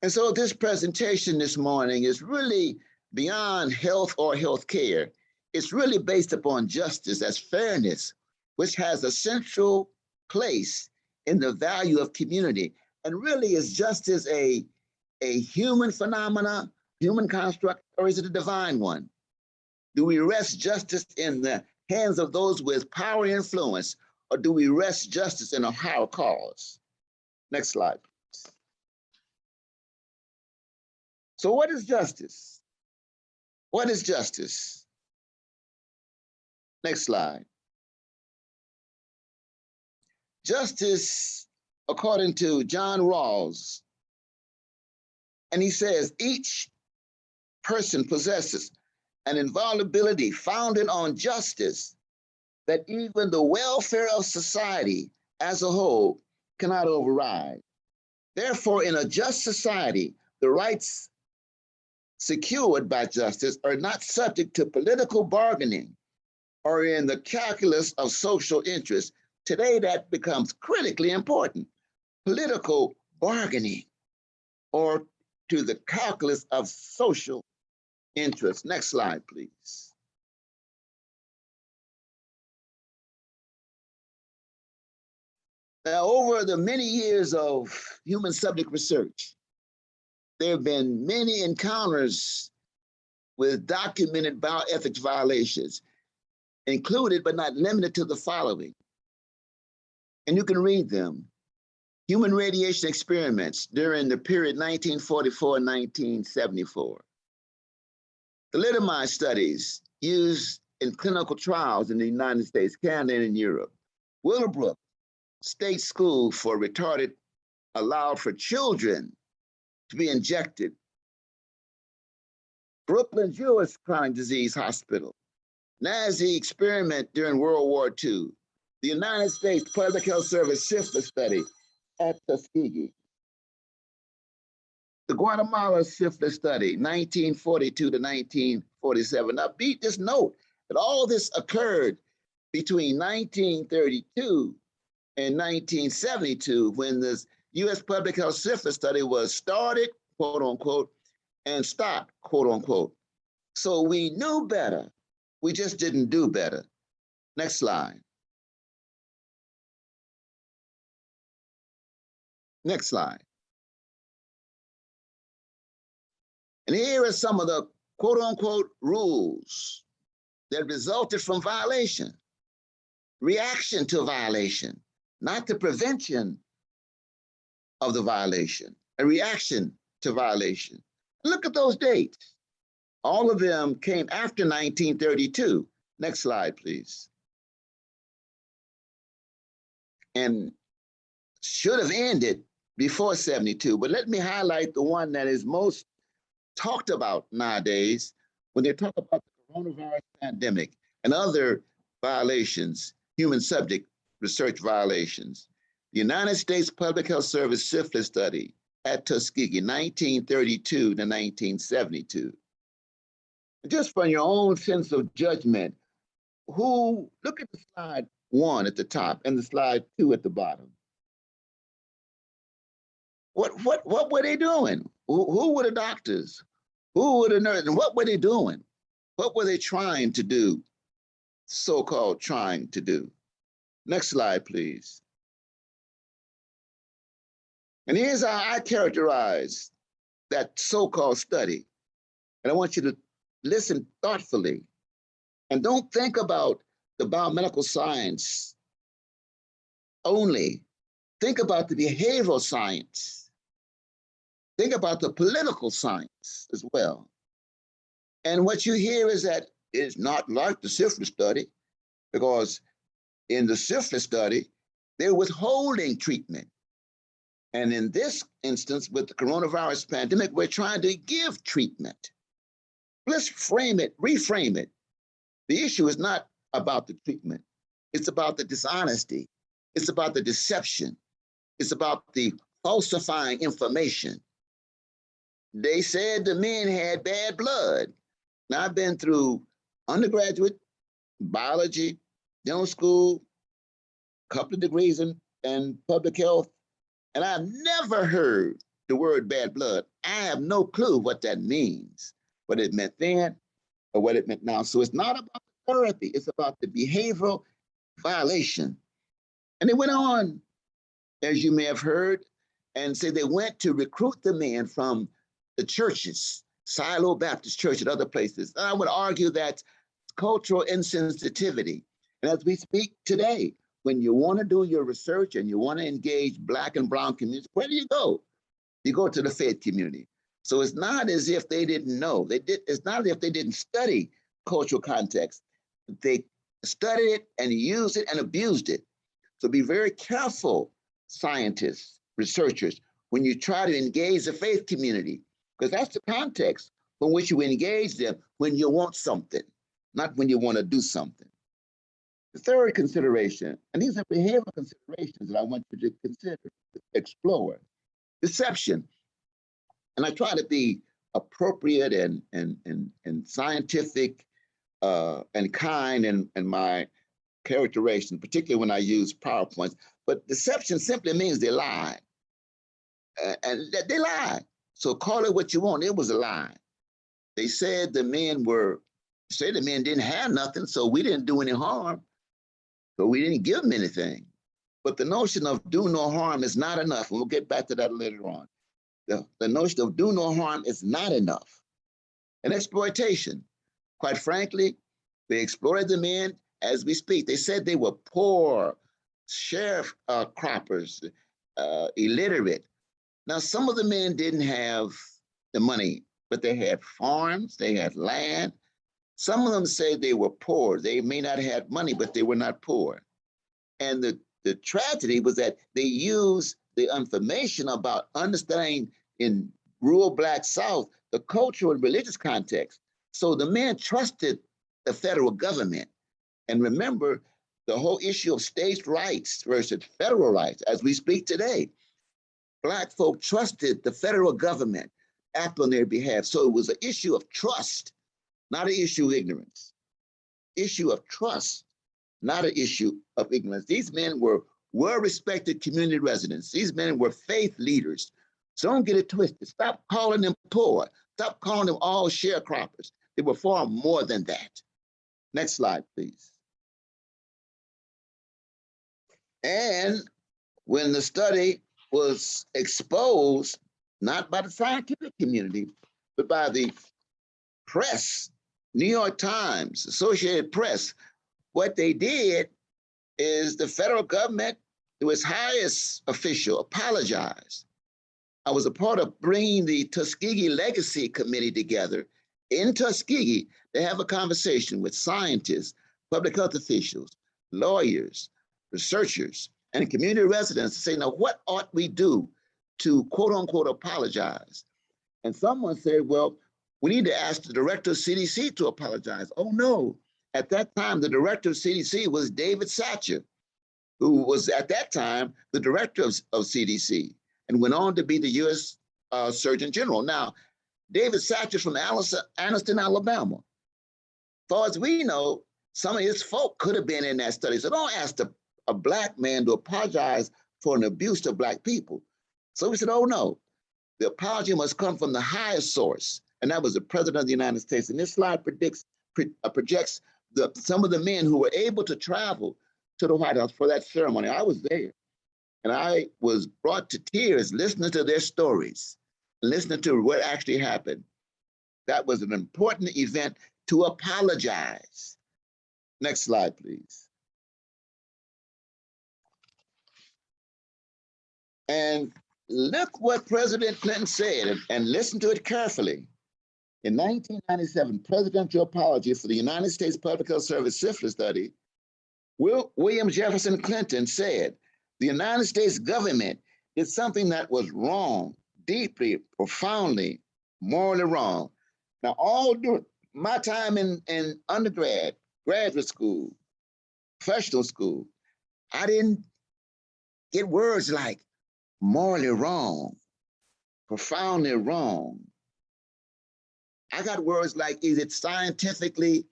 And so this presentation this morning is really beyond health or healthcare. It's really based upon justice as fairness, which has a central place in the value of community. And really, is justice a human phenomena, human construct, or is it a divine one? Do we rest justice in the hands of those with power and influence, or do we rest justice in a higher cause? Next slide, please. So what is justice? What is justice? Next slide. Justice, according to John Rawls, and he says, each person possesses an inviolability founded on justice that even the welfare of society as a whole cannot override. Therefore, in a just society, the rights secured by justice are not subject to political bargaining or in the calculus of social interest. Today, that becomes critically important. Political bargaining or to the calculus of social interest. Next slide, please. Now, over the many years of human subject research, there have been many encounters with documented bioethics violations, included but not limited to the following. And you can read them. Human radiation experiments during the period 1944 and 1974. Thalidomide studies used in clinical trials in the United States, Canada, and Europe. Willowbrook State School for Retarded allowed for children to be injected. Brooklyn Jewish Chronic Disease Hospital. Nazi experiment during World War II. The United States Public Health Service syphilis study at Tuskegee. The Guatemala syphilis study, 1942 to 1947. Now, just note that all this occurred between 1932 and 1972, when the U.S. Public Health Syphilis study was started, quote unquote, and stopped, quote unquote. So we knew better, we just didn't do better. Next slide. Next slide. And here are some of the quote unquote rules that resulted from violation. Reaction to violation, not the prevention of the violation, a reaction to violation. Look at those dates. All of them came after 1932. Next slide, please. And should have ended before 72, but let me highlight the one that is most talked about nowadays when they talk about the coronavirus pandemic and other violations, human subject research violations. The United States Public Health Service syphilis study at Tuskegee, 1932 to 1972. Just from your own sense of judgment, look at the slide 1 at the top and the slide 2 at the bottom. What were they doing? Who were the doctors? Who were the nurses? And what were they doing? What were they trying to do? So-called trying to do. Next slide, please. And here's how I characterize that so-called study. And I want you to listen thoughtfully and don't think about the biomedical science only. Think about the behavioral science. Think about the political science as well. And what you hear is that it's not like the syphilis study, because in the syphilis study, they're withholding treatment. And in this instance, with the coronavirus pandemic, we're trying to give treatment. Let's reframe it. The issue is not about the treatment. It's about the dishonesty. It's about the deception. It's about the falsifying information. They said the men had bad blood. Now, I've been through undergraduate biology, dental school, a couple of degrees in public health, and I've never heard the word bad blood. I have no clue what that means, what it meant then or what it meant now. So it's not about the therapy, it's about the behavioral violation. And they went on, as you may have heard, and say they went to recruit the men from the churches, Silo Baptist Church and other places. And I would argue that cultural insensitivity. And as we speak today, when you want to do your research and you want to engage Black and brown communities, where do you go? You go to the faith community. So it's not as if they didn't know. It's not as if they didn't study cultural context. They studied it and used it and abused it. So be very careful, scientists, researchers, when you try to engage the faith community, because that's the context from which you engage them when you want something, not when you want to do something. The third consideration, and these are behavioral considerations that I want you to consider, explore, deception. And I try to be appropriate and scientific and kind in my characterization, particularly when I use PowerPoints. But deception simply means they lie. And they lied. So call it what you want. It was a lie. They said the men didn't have nothing, so we didn't do any harm. So we didn't give them anything. But the notion of do no harm is not enough. And we'll get back to that later on. The notion of do no harm is not enough. And exploitation. Quite frankly, they exploited the men as we speak. They said they were poor, sharecroppers, illiterate. Now, some of the men didn't have the money, but they had farms, they had land. Some of them say they were poor. They may not have had money, but they were not poor. And the tragedy was that they used the information about understanding in rural Black South, the cultural and religious context. So the men trusted the federal government. And remember, the whole issue of states' rights versus federal rights, as we speak today. Black folk trusted the federal government act on their behalf. So it was an issue of trust, not an issue of ignorance. Issue of trust, not an issue of ignorance. These men were well-respected community residents. These men were faith leaders. So don't get it twisted. Stop calling them poor. Stop calling them all sharecroppers. They were far more than that. Next slide, please. And when the study was exposed, not by the scientific community, but by the press, New York Times, Associated Press, what they did is the federal government, through its highest official, apologized. I was a part of bringing the Tuskegee Legacy Committee together in Tuskegee to have a conversation with scientists, public health officials, lawyers, researchers, and community residents to say, now, what ought we do to quote unquote apologize. And someone said, well, we need to ask the director of CDC to apologize. Oh no, at that time, the director of CDC was David Satcher, who was at that time the director of CDC and went on to be the US Surgeon General. Now, David Satcher from Anniston, Alabama. As far as we know, some of his folk could have been in that study. So don't ask a Black man to apologize for an abuse to Black people. So we said, oh no, the apology must come from the highest source. And that was the President of the United States. And this slide projects some of the men who were able to travel to the White House for that ceremony. I was there. And I was brought to tears listening to their stories, listening to what actually happened. That was an important event to apologize. Next slide, please. And look what President Clinton said, and listen to it carefully. In 1997, presidential apology for the United States Public Health Service syphilis study, William Jefferson Clinton said, the United States government did something that was wrong, deeply, profoundly, morally wrong. Now, all during my time in undergrad, graduate school, professional school, I didn't get words like morally wrong, profoundly wrong. I got words like, is it scientifically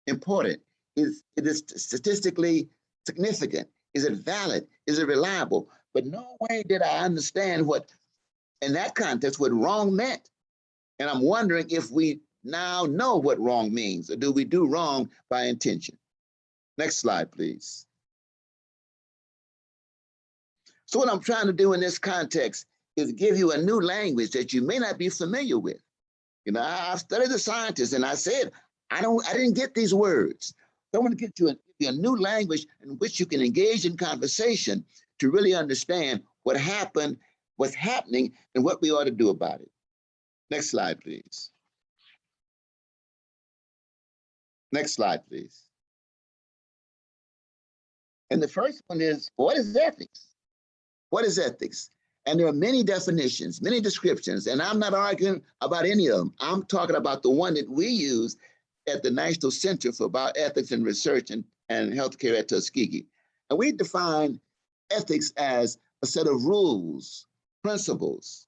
important? Is it statistically significant? Is it valid? Is it reliable? But no way did I understand what, in that context, what wrong meant. And I'm wondering if we now know what wrong means, or do we do wrong by intention? Next slide, please. So what I'm trying to do in this context is give you a new language that you may not be familiar with. You know, I've studied the scientists, and I said, I didn't get these words. So I want to give you a new language in which you can engage in conversation to really understand what happened, what's happening, and what we ought to do about it. Next slide, please. Next slide, please. And the first one is, what is ethics? What is ethics? And there are many definitions, many descriptions, and I'm not arguing about any of them. I'm talking about the one that we use at the National Center for Bioethics and Research and Healthcare at Tuskegee. And we define ethics as a set of rules, principles,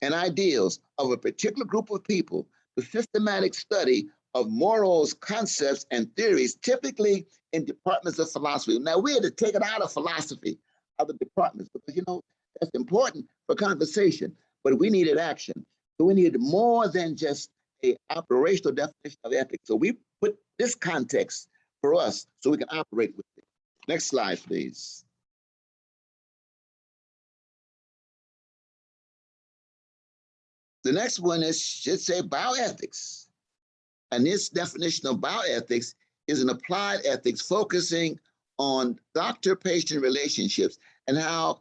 and ideals of a particular group of people, the systematic study of morals, concepts, and theories, typically in departments of philosophy. Now, we had to take it out of philosophy, other departments, because, you know, that's important for conversation, but we needed action. So we needed more than just an operational definition of ethics. So we put this context for us so we can operate with it. Next slide, please. The next one should say bioethics. And this definition of bioethics is an applied ethics focusing on doctor-patient relationships and how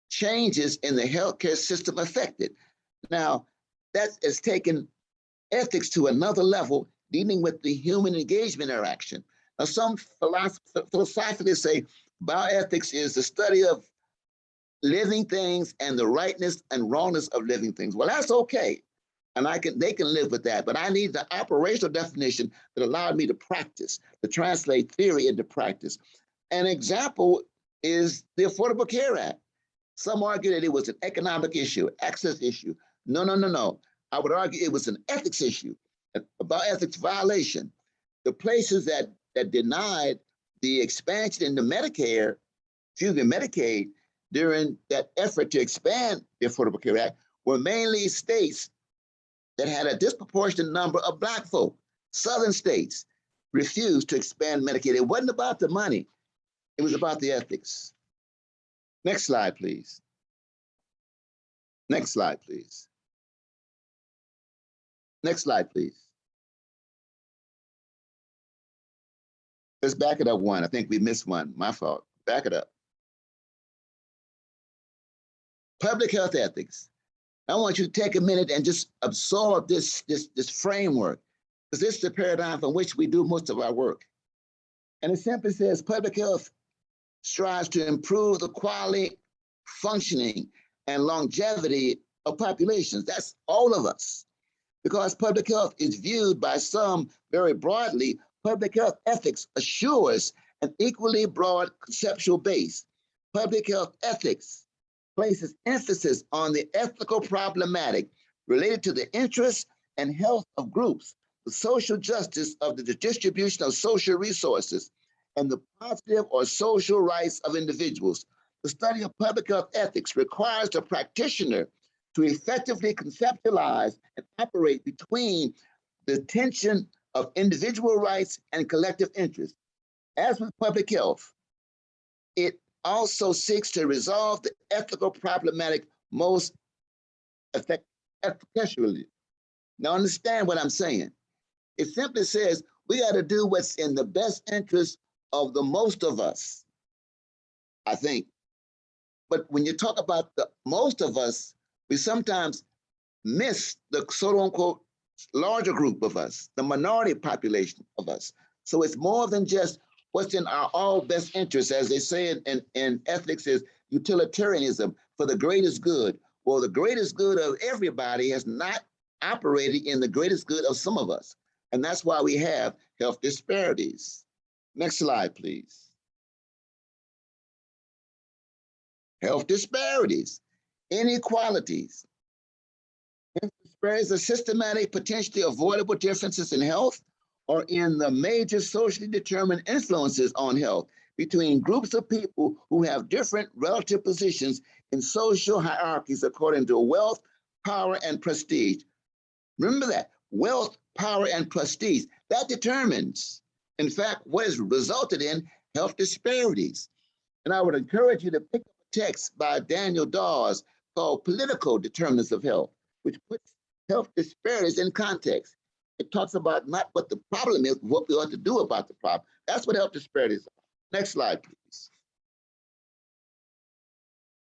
changes in the healthcare system affect it. Now, that has taken ethics to another level, dealing with the human engagement interaction. Now, some philosophically say bioethics is the study of living things and the rightness and wrongness of living things. Well, that's okay. And they can live with that, but I need the operational definition that allowed me to practice, to translate theory into practice. An example is the Affordable Care Act. Some argue that it was an economic issue, access issue. No. I would argue it was an ethics issue, about ethics violation. The places that denied the expansion into Medicaid during that effort to expand the Affordable Care Act were mainly states that had a disproportionate number of Black folk. Southern states refused to expand Medicaid. It wasn't about the money. It was about the ethics. Next slide, please. Next slide, please. Next slide, please. Let's back it up one. I think we missed one. My fault. Back it up. Public health ethics. I want you to take a minute and just absorb this framework, because this is the paradigm from which we do most of our work. And it simply says public health strives to improve the quality, functioning, and longevity of populations. That's all of us. Because public health is viewed by some very broadly, public health ethics assures an equally broad conceptual base. Public health ethics places emphasis on the ethical problematic related to the interests and health of groups, the social justice of the distribution of social resources, and the positive or social rights of individuals. The study of public health ethics requires the practitioner to effectively conceptualize and operate between the tension of individual rights and collective interests. As with public health, it also seeks to resolve the ethical problematic most effectively. Now understand what I'm saying. It simply says we got to do what's in the best interest of the most of us, I think. But when you talk about the most of us, we sometimes miss the quote-unquote larger group of us, the minority population of us. So it's more than just what's in our all best interest, as they say in ethics, is utilitarianism for the greatest good. Well, the greatest good of everybody has not operated in the greatest good of some of us. And that's why we have health disparities. Next slide, please. Health disparities, inequalities. Health disparities are systematic, potentially avoidable differences in health or in the major socially determined influences on health between groups of people who have different relative positions in social hierarchies according to wealth, power, and prestige. Remember that, wealth, power, and prestige, that determines, in fact, what has resulted in health disparities. And I would encourage you to pick up a text by Daniel Dawes called Political Determinants of Health, which puts health disparities in context. It talks about not what the problem is, what we ought to do about the problem. That's what health disparities are. Next slide, please.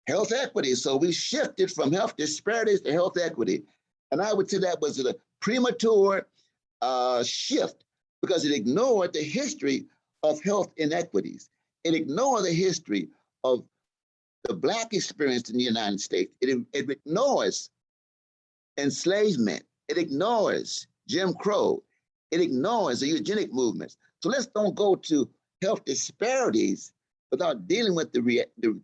Health equity. So we shifted from health disparities to health equity. And I would say that was a premature shift because it ignored the history of health inequities. It ignored the history of the Black experience in the United States. It ignores enslavement. It ignores Jim Crow. It ignores the eugenic movements. So let's don't go to health disparities without dealing with the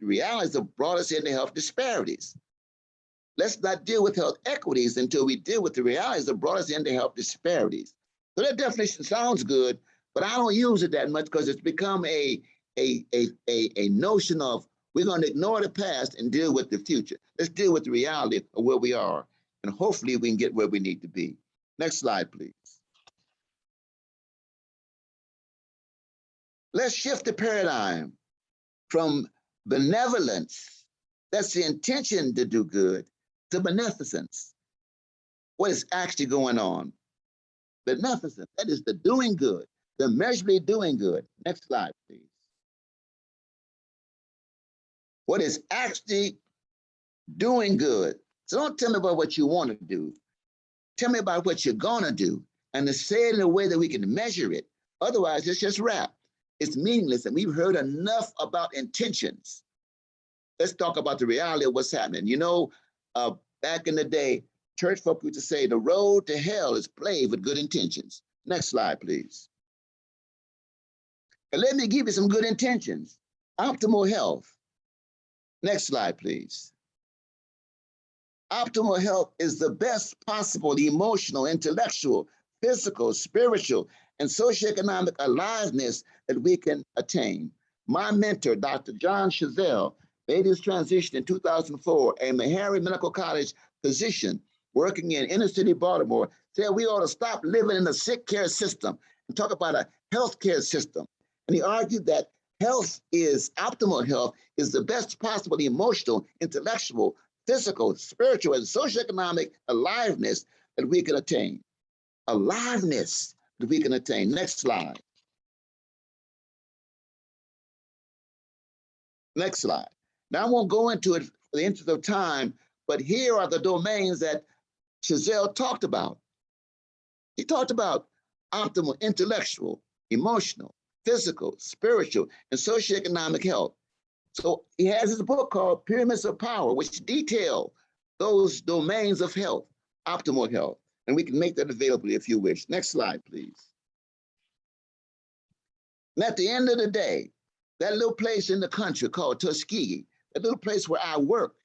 realities that brought us into health disparities. Let's not deal with health equities until we deal with the realities that brought us into health disparities. So that definition sounds good, but I don't use it that much because it's become a notion of we're going to ignore the past and deal with the future. Let's deal with the reality of where we are, and hopefully we can get where we need to be. Next slide, please. Let's shift the paradigm from benevolence, that's the intention to do good, to beneficence. What is actually going on? Beneficence, that is the doing good, the measurably doing good. Next slide, please. What is actually doing good? So don't tell me about what you want to do. Tell me about what you're gonna do, and to say it in a way that we can measure it. Otherwise, it's just rap. It's meaningless, and we've heard enough about intentions. Let's talk about the reality of what's happening. You know, back in the day, church folk used to say the road to hell is paved with good intentions. Next slide, please. And let me give you some good intentions. Optimal health. Next slide, please. Optimal health is the best possible emotional, intellectual, physical, spiritual, and socioeconomic aliveness that we can attain. My mentor, Dr. John Chazelle, made his transition in 2004, a Meharry Medical College physician working in inner city Baltimore, said we ought to stop living in a sick care system and talk about a health care system. And he argued that health is, optimal health is the best possible emotional, intellectual, physical, spiritual, and socioeconomic aliveness that we can attain. Aliveness that we can attain. Next slide. Next slide. Now I won't go into it for the interest of time, but here are the domains that Chazelle talked about. He talked about optimal intellectual, emotional, physical, spiritual, and socioeconomic health. So he has his book called Pyramids of Power, which detail those domains of health, optimal health. And we can make that available if you wish. Next slide, please. And at the end of the day, that little place in the country called Tuskegee, that little place where I work,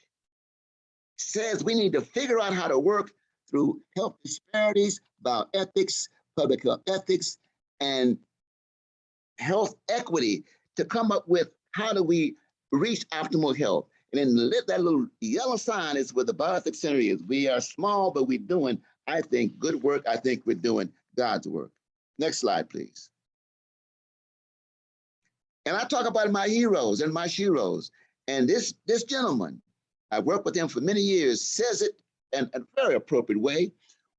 says we need to figure out how to work through health disparities, bioethics, public health ethics, and health equity to come up with how do we reach optimal health. And then that little yellow sign is where the bioethics center is. We are small, but we're doing, I think, good work. I think we're doing God's work. Next slide, please. And I talk about my heroes and my sheroes. And this gentleman, I worked with him for many years, says it in a very appropriate way.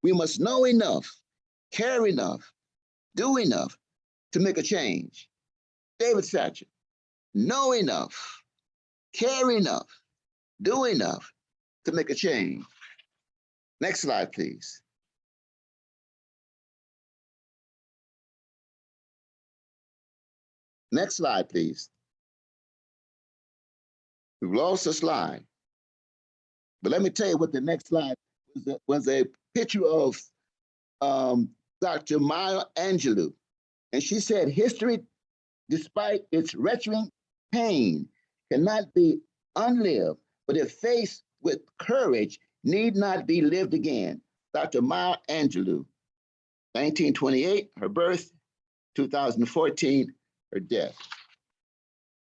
We must know enough, care enough, do enough to make a change. David Satcher, know enough, care enough, do enough to make a change. Next slide, please. Next slide, please. We've lost a slide. But let me tell you what the next slide was a picture of Dr. Maya Angelou. And she said, history, despite its wrenching pain, cannot be unlived, but if faced with courage, need not be lived again. Dr. Maya Angelou, 1928, her birth, 2014, her death.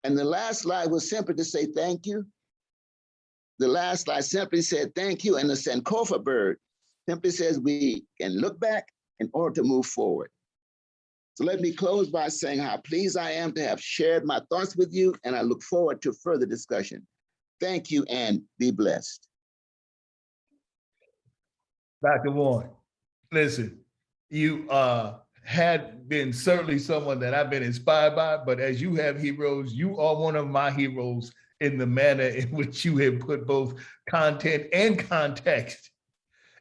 And the last slide was simply to say thank you. The last slide simply said thank you, and the Sankofa bird simply says we can look back in order to move forward. So let me close by saying how pleased I am to have shared my thoughts with you, and I look forward to further discussion. Thank you and be blessed. Dr. Warren, listen, you had been certainly someone that I've been inspired by, but as you have heroes, you are one of my heroes in the manner in which you have put both content and context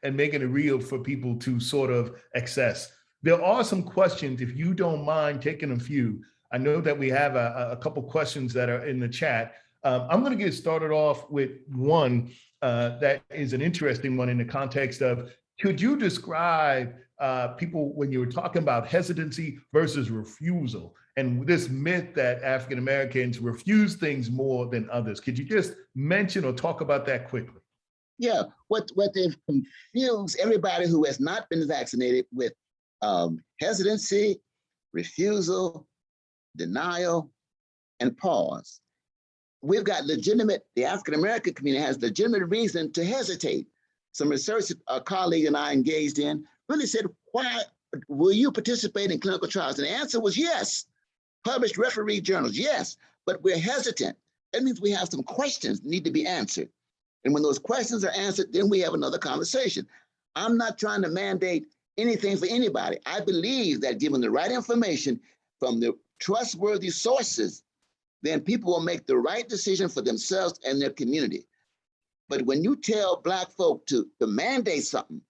and making it real for people to sort of access. There are some questions, if you don't mind taking a few. I know that we have a couple questions that are in the chat. I'm going to get started off with one that is an interesting one in the context of, could you describe people when you were talking about hesitancy versus refusal and this myth that African Americans refuse things more than others? Could you just mention or talk about that quickly? Yeah, what they've confused everybody who has not been vaccinated with hesitancy, refusal, denial, and pause. We've got the African-American community has legitimate reason to hesitate. Some research a colleague and I engaged in really said, why will you participate in clinical trials? And the answer was yes. Published referee journals, yes, but we're hesitant. That means we have some questions that need to be answered. And when those questions are answered, then we have another conversation. I'm not trying to mandate anything for anybody. I believe that given the right information from the trustworthy sources, then people will make the right decision for themselves and their community. But when you tell Black folk to mandate something,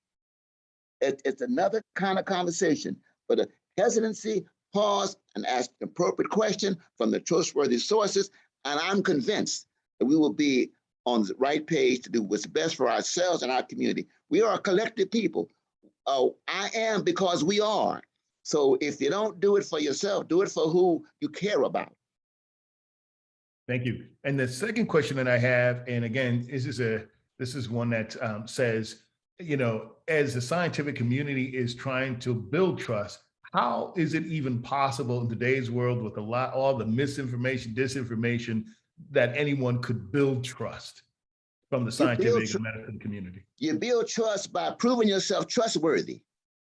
it's another kind of conversation. But a hesitancy, pause, and ask the appropriate question from the trustworthy sources, and I'm convinced that we will be on the right page to do what's best for ourselves and our community. We are a collective people. I am because we are. So if you don't do it for yourself, do it for who you care about. Thank you. And the second question that I have, and again, this is one that says, you know, as the scientific community is trying to build trust, how is it even possible in today's world with all the misinformation, disinformation, that anyone could build trust from the scientific and medical community? You build trust by proving yourself trustworthy,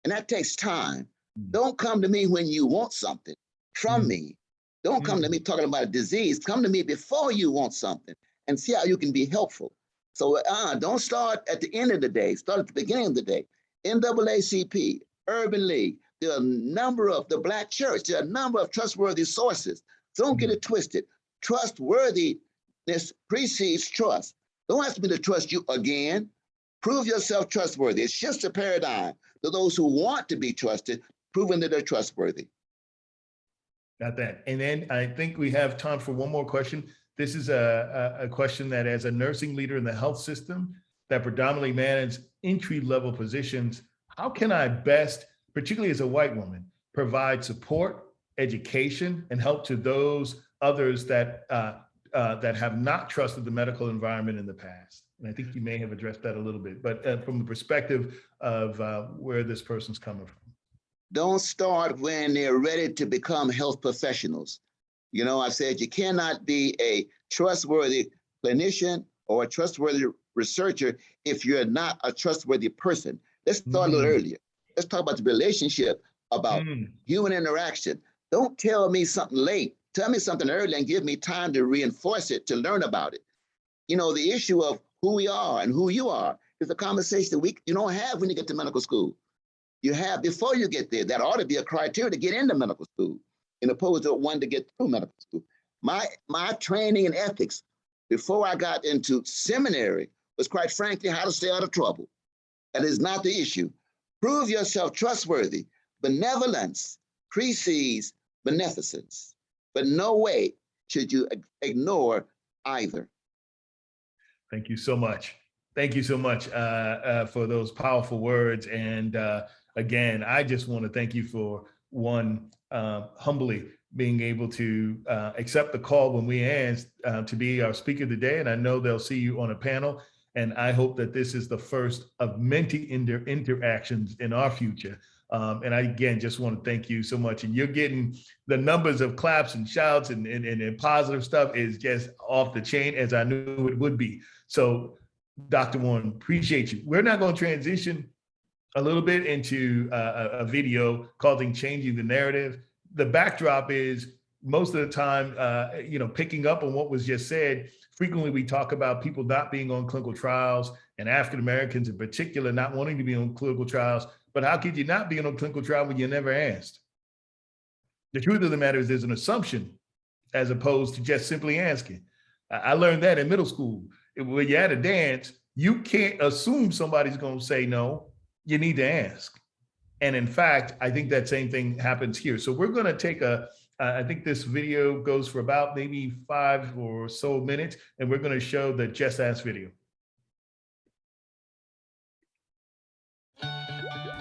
and that takes time. Don't come to me when you want something from me. Don't come to me talking about a disease. Come to me before you want something and see how you can be helpful. So don't start at the end of the day. Start at the beginning of the day. NAACP, Urban League, there are a number of the Black church, there are a number of trustworthy sources. So don't get it twisted. Trustworthiness precedes trust. Don't ask me to trust you again. Prove yourself trustworthy. It shifts the paradigm to those who want to be trusted, proving that they're trustworthy. Got that. And then I think we have time for one more question. This is a question that, as a nursing leader in the health system that predominantly manage entry-level positions, how can I best, particularly as a white woman, provide support, education, and help to those others that have not trusted the medical environment in the past? And I think you may have addressed that a little bit, but from the perspective of where this person's coming from. Don't start when they're ready to become health professionals. You know, I said you cannot be a trustworthy clinician or a trustworthy researcher if you're not a trustworthy person. Let's start a little earlier. Let's talk about the relationship, about human interaction. Don't tell me something late. Tell me something early and give me time to reinforce it, to learn about it. You know, the issue of who we are and who you are is a conversation that you don't have when you get to medical school. You have before you get there. That ought to be a criteria to get into medical school, in opposed to one to get through medical school. My training in ethics before I got into seminary was, quite frankly, how to stay out of trouble. That is not the issue. Prove yourself trustworthy. Benevolence precedes beneficence, but no way should you ignore either. Thank you so much. Thank you so much for those powerful words. And again, I just want to thank you for humbly being able to accept the call when we asked to be our speaker today. And I know they'll see you on a panel. And I hope that this is the first of many interactions in our future. And I, again, just want to thank you so much. And you're getting the numbers of claps and shouts and positive stuff is just off the chain, as I knew it would be. So, Dr. Warren, appreciate you. We're now going to transition a little bit into a video called Changing the Narrative. The backdrop is, most of the time, picking up on what was just said, frequently we talk about people not being on clinical trials, and African Americans in particular not wanting to be on clinical trials. But how could you not be on a clinical trial when you're never asked? The truth of the matter is there's an assumption as opposed to just simply asking. I learned that in middle school. When you're at a dance, you can't assume somebody's going to say no. You need to ask. And in fact, I think that same thing happens here. So we're going to take I think this video goes for about maybe 5 or so minutes, and we're going to show the Just Ask video.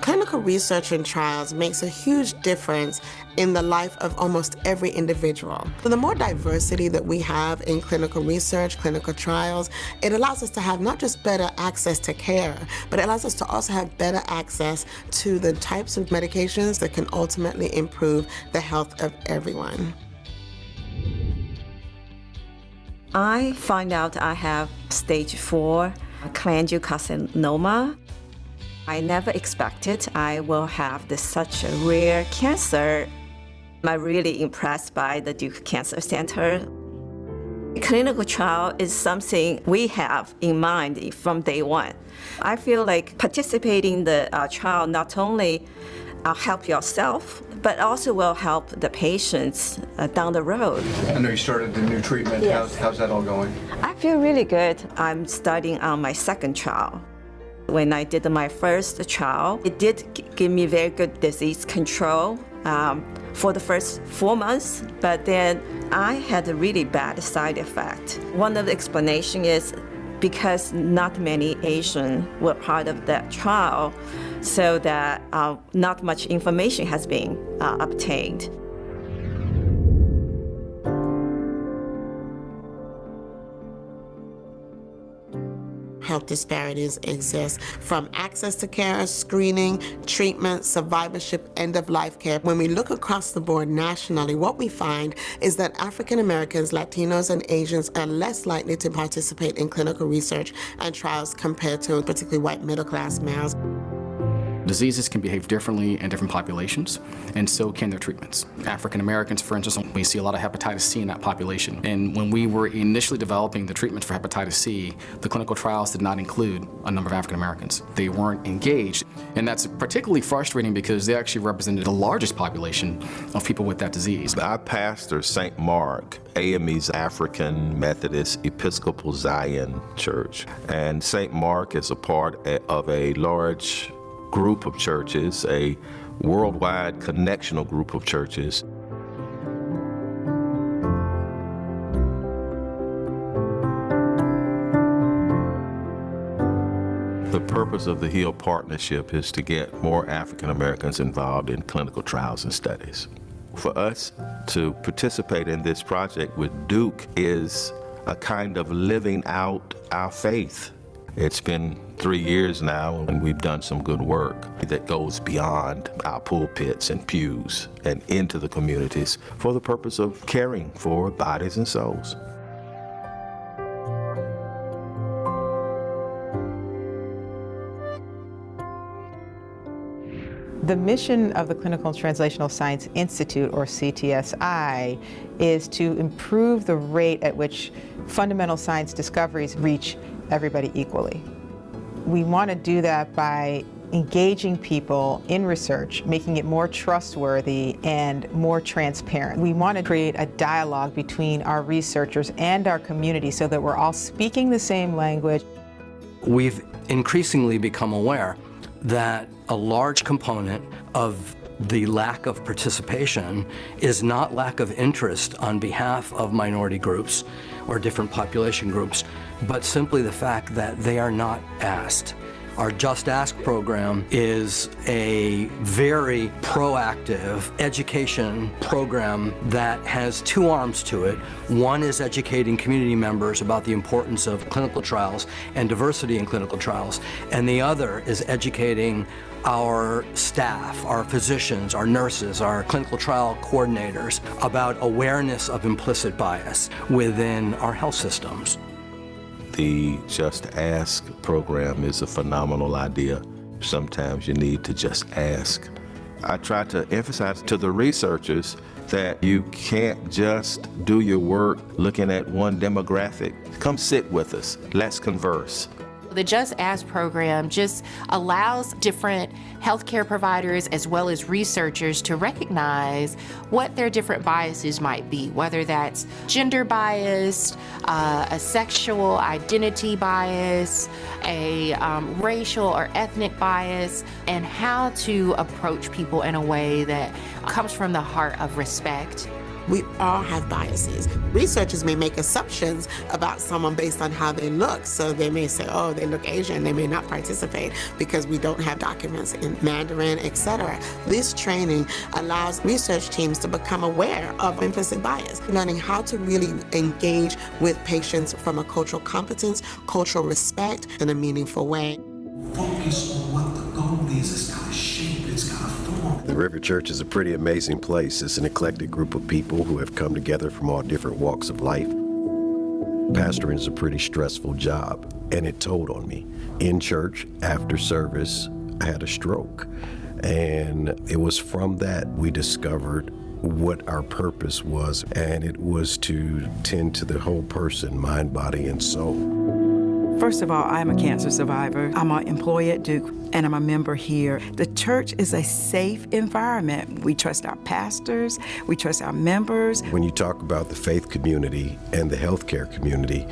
Clinical research and trials makes a huge difference in the life of almost every individual. So the more diversity that we have in clinical research, clinical trials, it allows us to have not just better access to care, but it allows us to also have better access to the types of medications that can ultimately improve the health of everyone. I find out I have stage 4 cholangiocarcinoma. I never expected I will have such a rare cancer. I'm really impressed by the Duke Cancer Center. Clinical trial is something we have in mind from day one. I feel like participating in the trial not only help yourself, but also will help the patients down the road. I know you started the new treatment. Yes. How's that all going? I feel really good. I'm starting on my second trial. When I did my first trial, it did give me very good disease control for the first 4 months, but then I had a really bad side effect. One of the explanations is because not many Asians were part of that trial, so that not much information has been obtained. Health disparities exist, from access to care, screening, treatment, survivorship, end-of-life care. When we look across the board nationally, what we find is that African Americans, Latinos, and Asians are less likely to participate in clinical research and trials compared to particularly white middle-class males. Diseases can behave differently in different populations, and so can their treatments. African Americans, for instance, we see a lot of hepatitis C in that population. And when we were initially developing the treatments for hepatitis C, the clinical trials did not include a number of African Americans. They weren't engaged. And that's particularly frustrating because they actually represented the largest population of people with that disease. I pastor St. Mark, AME's African Methodist Episcopal Zion Church. And St. Mark is a part of a large group of churches, a worldwide connectional group of churches. The purpose of the HEAL partnership is to get more African Americans involved in clinical trials and studies. For us to participate in this project with Duke is a kind of living out our faith. It's been 3 years now, and we've done some good work that goes beyond our pulpits and pews and into the communities for the purpose of caring for bodies and souls. The mission of the Clinical and Translational Science Institute, or CTSI, is to improve the rate at which fundamental science discoveries reach everybody equally. We want to do that by engaging people in research, making it more trustworthy and more transparent. We want to create a dialogue between our researchers and our community so that we're all speaking the same language. We've increasingly become aware that a large component of the lack of participation is not lack of interest on behalf of minority groups or different population groups, but simply the fact that they are not asked. Our Just Ask program is a very proactive education program that has two arms to it. One is educating community members about the importance of clinical trials and diversity in clinical trials, and the other is educating our staff, our physicians, our nurses, our clinical trial coordinators about awareness of implicit bias within our health systems. The Just Ask program is a phenomenal idea. Sometimes you need to just ask. I try to emphasize to the researchers that you can't just do your work looking at one demographic. Come sit with us. Let's converse. The Just Ask program just allows different healthcare providers as well as researchers to recognize what their different biases might be, whether that's gender bias, a sexual identity bias, a racial or ethnic bias, and how to approach people in a way that comes from the heart of respect. We all have biases. Researchers may make assumptions about someone based on how they look. So they may say, oh, they look Asian. They may not participate because we don't have documents in Mandarin, etc. This training allows research teams to become aware of implicit bias, learning how to really engage with patients from a cultural competence, cultural respect in a meaningful way. Focus on what the goal is. It's got a shape, it's got a form. The River Church is a pretty amazing place. It's an eclectic group of people who have come together from all different walks of life. Pastoring is a pretty stressful job, and it told on me. In church, after service, I had a stroke. And it was from that we discovered what our purpose was, and it was to tend to the whole person, mind, body, and soul. First of all, I'm a cancer survivor. I'm an employee at Duke, and I'm a member here. The church is a safe environment. We trust our pastors, we trust our members. When you talk about the faith community and the healthcare community,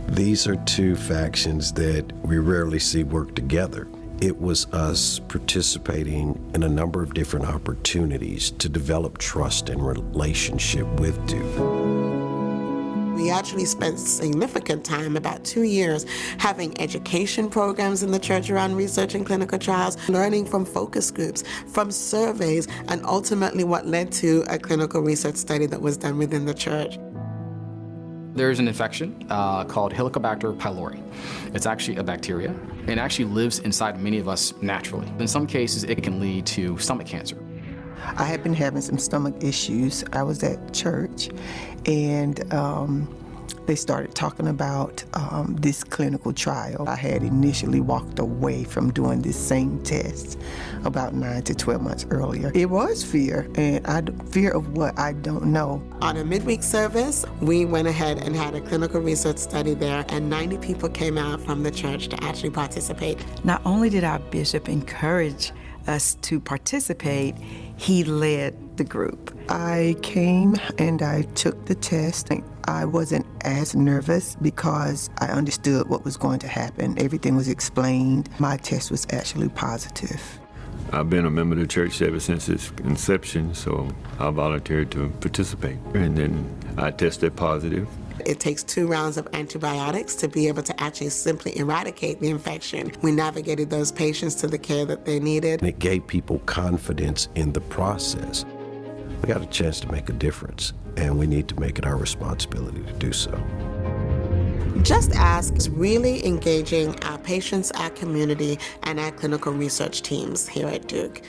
these are two factions that we rarely see work together. It was us participating in a number of different opportunities to develop trust and relationship with Duke. We actually spent significant time, about 2 years, having education programs in the church around research and clinical trials, learning from focus groups, from surveys, and ultimately what led to a clinical research study that was done within the church. There's an infection called Helicobacter pylori. It's actually a bacteria, and actually lives inside many of us naturally. In some cases, it can lead to stomach cancer. I had been having some stomach issues. I was at church, and they started talking about this clinical trial. I had initially walked away from doing this same test about 9 to 12 months earlier. It was fear, and fear of what I don't know. On a midweek service, we went ahead and had a clinical research study there, and 90 people came out from the church to actually participate. Not only did our bishop encourage us to participate, he led the group. I came and I took the test. I wasn't as nervous because I understood what was going to happen. Everything was explained. My test was actually positive. I've been a member of the church ever since its inception, so I volunteered to participate. And then I tested positive, It takes 2 rounds of antibiotics to be able to actually simply eradicate the infection. We navigated those patients to the care that they needed. And it gave people confidence in the process. We got a chance to make a difference, and we need to make it our responsibility to do so. Just Ask is really engaging our patients, our community, and our clinical research teams here at Duke.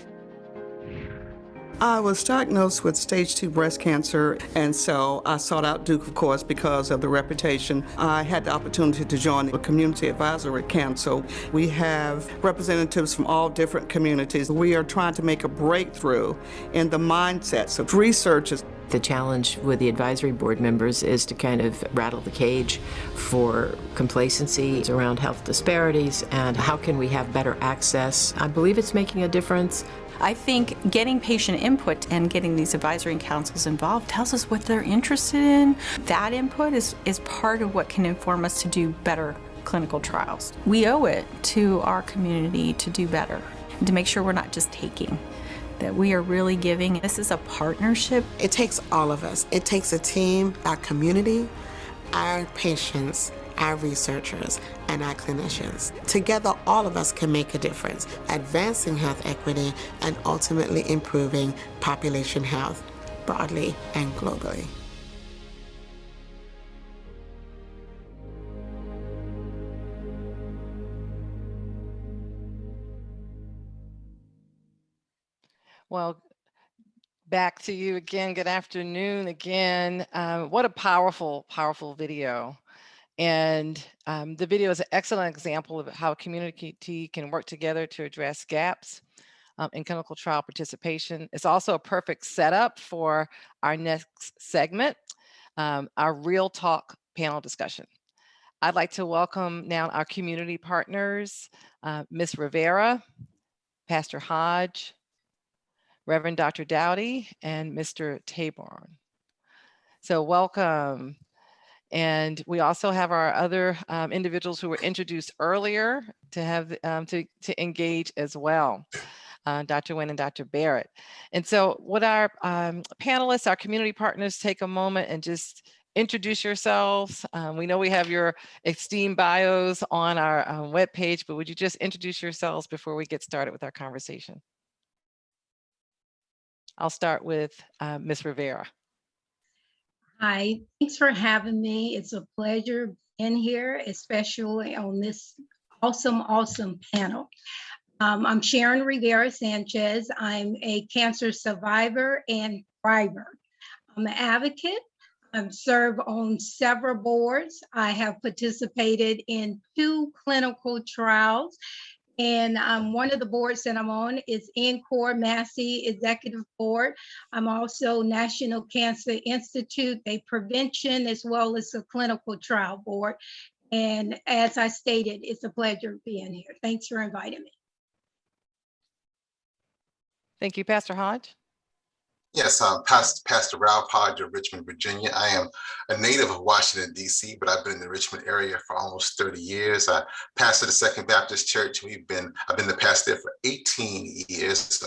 I was diagnosed with stage 2 breast cancer, and so I sought out Duke, of course, because of the reputation. I had the opportunity to join the Community Advisory Council. We have representatives from all different communities. We are trying to make a breakthrough in the mindsets of researchers. The challenge with the advisory board members is to kind of rattle the cage for complacency around health disparities and how can we have better access. I believe it's making a difference. I think getting patient input and getting these advisory councils involved tells us what they're interested in. That input is part of what can inform us to do better clinical trials. We owe it to our community to do better and to make sure we're not just taking, that we are really giving. This is a partnership. It takes all of us. It takes a team, our community, our patients, our researchers, and our clinicians. Together, all of us can make a difference, advancing health equity and ultimately improving population health broadly and globally. Well, back to you again. Good afternoon again. What a powerful, powerful video. And the video is an excellent example of how community can work together to address gaps in clinical trial participation. It's also a perfect setup for our next segment, our Real Talk panel discussion. I'd like to welcome now our community partners, Ms. Rivera, Pastor Hodge, Reverend Dr. Dowdy, and Mr. Tabor. So welcome. And we also have our other individuals who were introduced earlier to have to engage as well, Dr. Nguyen and Dr. Barrett. And so would our panelists, our community partners, take a moment and just introduce yourselves? We know we have your esteemed bios on our webpage, but would you just introduce yourselves before we get started with our conversation? I'll start with Ms. Rivera. Hi, thanks for having me. It's a pleasure being here, especially on this awesome panel. I'm Sharon Rivera Sanchez. I'm a cancer survivor and thriver. I'm an advocate. I've served on several boards. I have participated in 2 clinical trials. And one of the boards that I'm on is VCU Massey Executive Board. I'm also National Cancer Institute, a prevention as well as a clinical trial board. And as I stated, it's a pleasure being here. Thanks for inviting me. Thank you, Pastor Hodge. Yes, Pastor Ralph Hodge of Richmond, Virginia. I am a native of Washington, D.C., but I've been in the Richmond area for almost 30 years. I pastor the Second Baptist Church. I've been the pastor there for 18 years.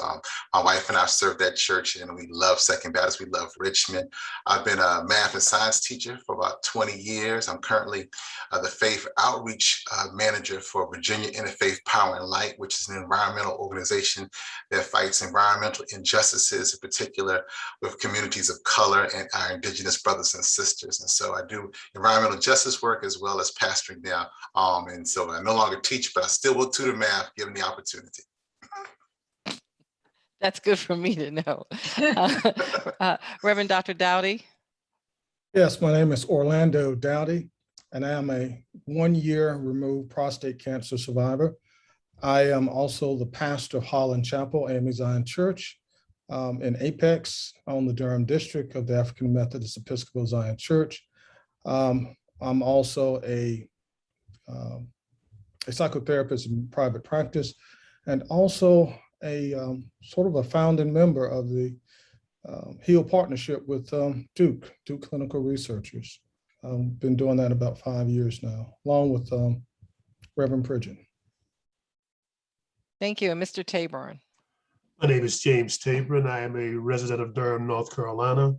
My wife and I served that church, and we love Second Baptist. We love Richmond. I've been a math and science teacher for about 20 years. I'm currently the faith outreach manager for Virginia Interfaith Power and Light, which is an environmental organization that fights environmental injustices, in particular with communities of color and our Indigenous brothers and sisters. And so I do environmental justice work as well as pastoring now. And so I no longer teach, but I still will tutor math given the opportunity. That's good for me to know. Reverend Dr. Dowdy. Yes, my name is Orlando Dowdy, and I am a 1-year removed prostate cancer survivor. I am also the pastor of Holland Chapel, AME Zion Church, in Apex on the Durham district of the African Methodist Episcopal Zion Church. I'm also a psychotherapist in private practice, and also a sort of a founding member of the HEAL partnership with Duke Clinical Researchers. Been doing that about 5 years now, along with Reverend Pridgeon. Thank you. And Mr. Tabor. My name is James Tabor, and I am a resident of Durham, North Carolina.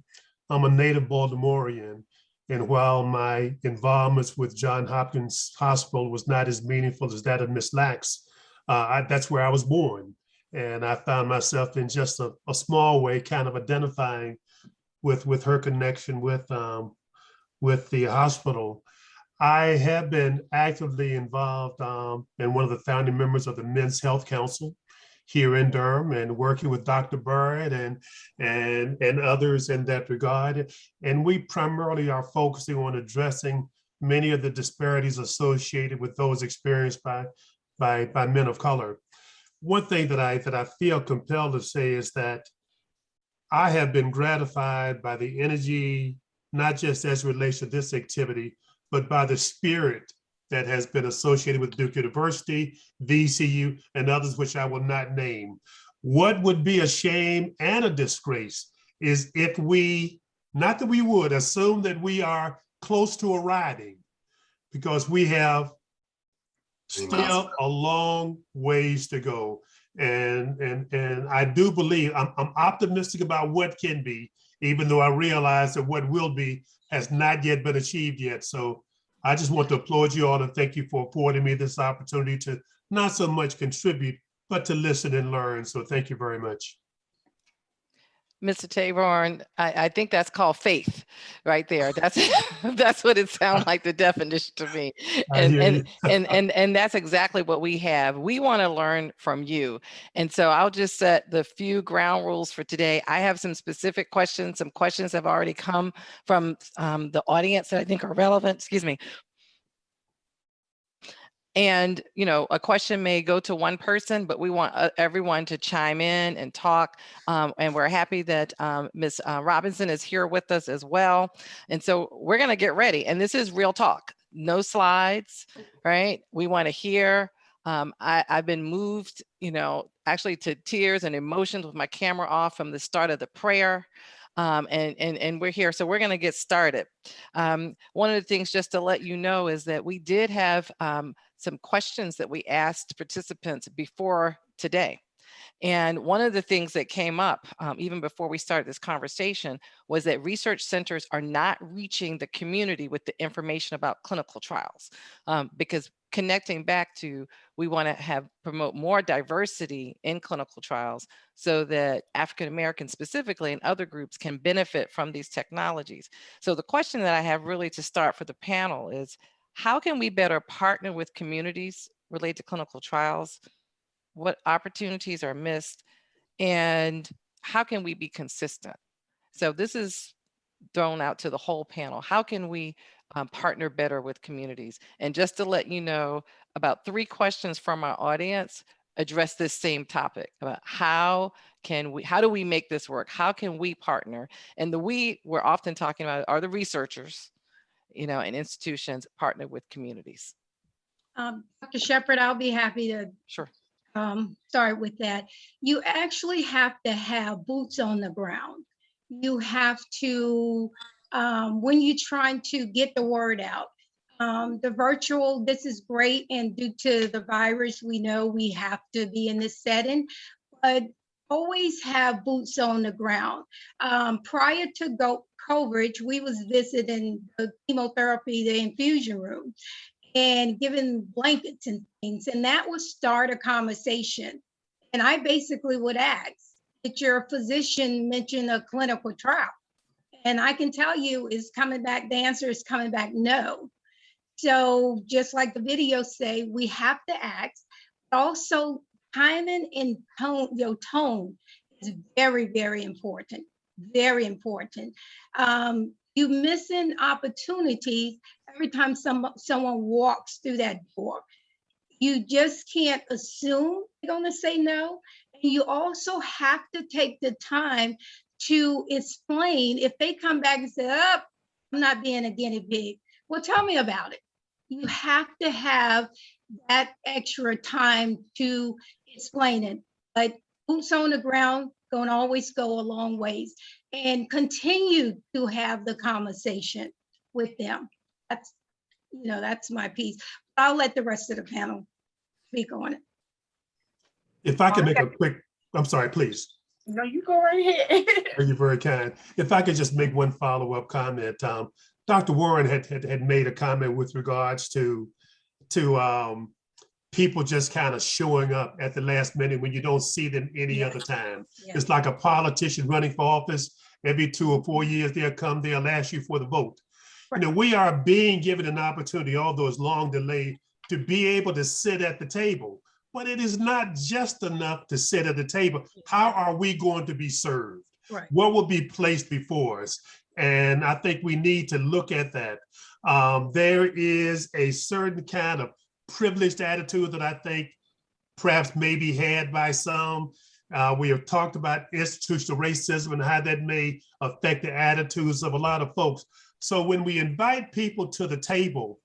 I'm a native Baltimorean, And while my involvement with Johns Hopkins Hospital was not as meaningful as that of Miss Lax, that's where I was born. And I found myself in just a small way kind of identifying with her connection with the hospital. I have been actively involved and one of the founding members of the Men's Health Council here in Durham, and working with Dr. Barrett and others in that regard. And we primarily are focusing on addressing many of the disparities associated with those experienced by men of color. One thing that I feel compelled to say is that I have been gratified by the energy, not just as it relates to this activity, but by the spirit that has been associated with Duke University, VCU, and others which I will not name. What would be a shame and a disgrace is if we, not that we would, assume that we are close to arriving, because we have still a long ways to go. And I do believe, I'm optimistic about what can be, even though I realize that what will be has not yet been achieved yet. So I just want to applaud you all and thank you for affording me this opportunity to not so much contribute, but to listen and learn. So thank you very much. Mr. Tabor, I think that's called faith right there. That's what it sounds like, the definition to me. And that's exactly what we have. We want to learn from you. And so I'll just set the few ground rules for today. I have some specific questions. Some questions have already come from the audience that I think are relevant. Excuse me. And, a question may go to one person, but we want everyone to chime in and talk. And we're happy that Ms. Robinson is here with us as well. And so we're going to get ready. And this is real talk, no slides, right? We want to hear. I've been moved, actually to tears and emotions with my camera off from the start of the prayer. And we're here. So we're going to get started. One of the things just to let you know is that we did have some questions that we asked participants before today. And one of the things that came up even before we started this conversation was that research centers are not reaching the community with the information about clinical trials, because connecting back to, we want to promote more diversity in clinical trials so that African Americans specifically and other groups can benefit from these technologies. So the question that I have really to start for the panel is, how can we better partner with communities related to clinical trials? What opportunities are missed? And how can we be consistent? So this is thrown out to the whole panel. How can we partner better with communities? And just to let you know, about 3 questions from our audience address this same topic about how do we make this work? How can we partner? And the we're often talking about are the researchers, and institutions partner with communities. Dr. Shepherd, I'll be happy to start with that. You actually have to have boots on the ground. You have to, when you're trying to get the word out, the virtual, this is great. And due to the virus, we know we have to be in this setting, but always have boots on the ground. Prior to coverage, we was visiting the chemotherapy, the infusion room, and giving blankets and things, and that would start a conversation. And I basically would ask, did your physician mention a clinical trial? And I can tell you is coming back, the answer is coming back no. So just like the videos say, we have to ask, but also timing and tone, tone is very, very important, very important. You missing opportunities every time someone walks through that door. You just can't assume they're gonna say no. And you also have to take the time to explain. If they come back and say, oh, I'm not being a guinea pig, well, tell me about it. You have to have that extra time to explain it. But boots on the ground gonna always go a long ways, and continue to have the conversation with them. That's my piece. I'll let the rest of the panel speak on it. If I could make a quick, I'm sorry, please. No, you go right ahead. You're very kind. If I could just make one follow-up comment. Dr. Warren had made a comment with regards to people just kind of showing up at the last minute when you don't see them any other time. It's like a politician running for office. Every 2 or 4 years, they'll ask you for the vote. You know, we are being given an opportunity, although it's long delayed, to be able to sit at the table. But it is not just enough to sit at the table. How are we going to be served? Right. What will be placed before us? And I think we need to look at that. There is a certain kind of privileged attitude that I think perhaps may be had by some. We have talked about institutional racism and how that may affect the attitudes of a lot of folks. So when we invite people to the table,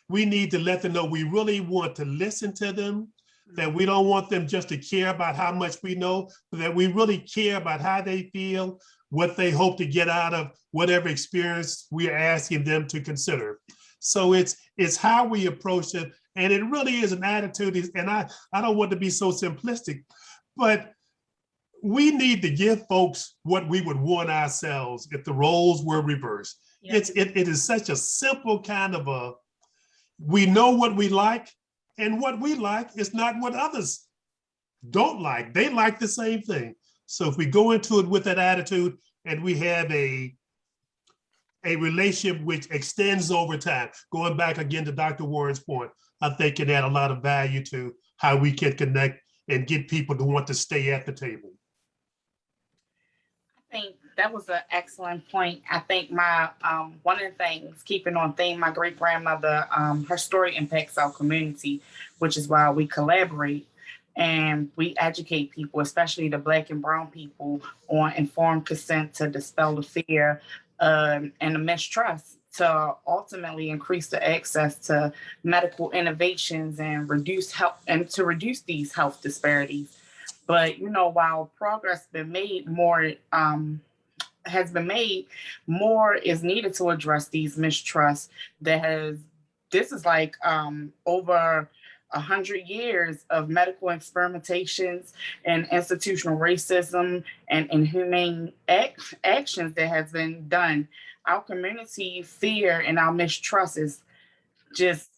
we need to let them know we really want to listen to them, that we don't want them just to care about how much we know, but that we really care about how they feel, what they hope to get out of whatever experience we are asking them to consider. So it's how we approach it. And it really is an attitude. And I don't want to be so simplistic, but we need to give folks what we would want ourselves if the roles were reversed. Yeah. It is such a simple kind of we know what we like, and what we like is not what others don't like. They like the same thing. So if we go into it with that attitude and we have a relationship which extends over time, going back again to Dr. Warren's point, I think can add a lot of value to how we can connect and get people to want to stay at the table. I think that was an excellent point. I think my one of the things, keeping on theme, my great grandmother, her story impacts our community, which is why we collaborate and we educate people, especially the Black and Brown people, on informed consent to dispel the fear and the mistrust, to ultimately increase the access to medical innovations and reduce these health disparities. But you know, while progress has been made, more is needed to address these mistrusts. This is like over 100 years of medical experimentations and institutional racism and inhumane actions that has been done. Our community fear and our mistrust is just,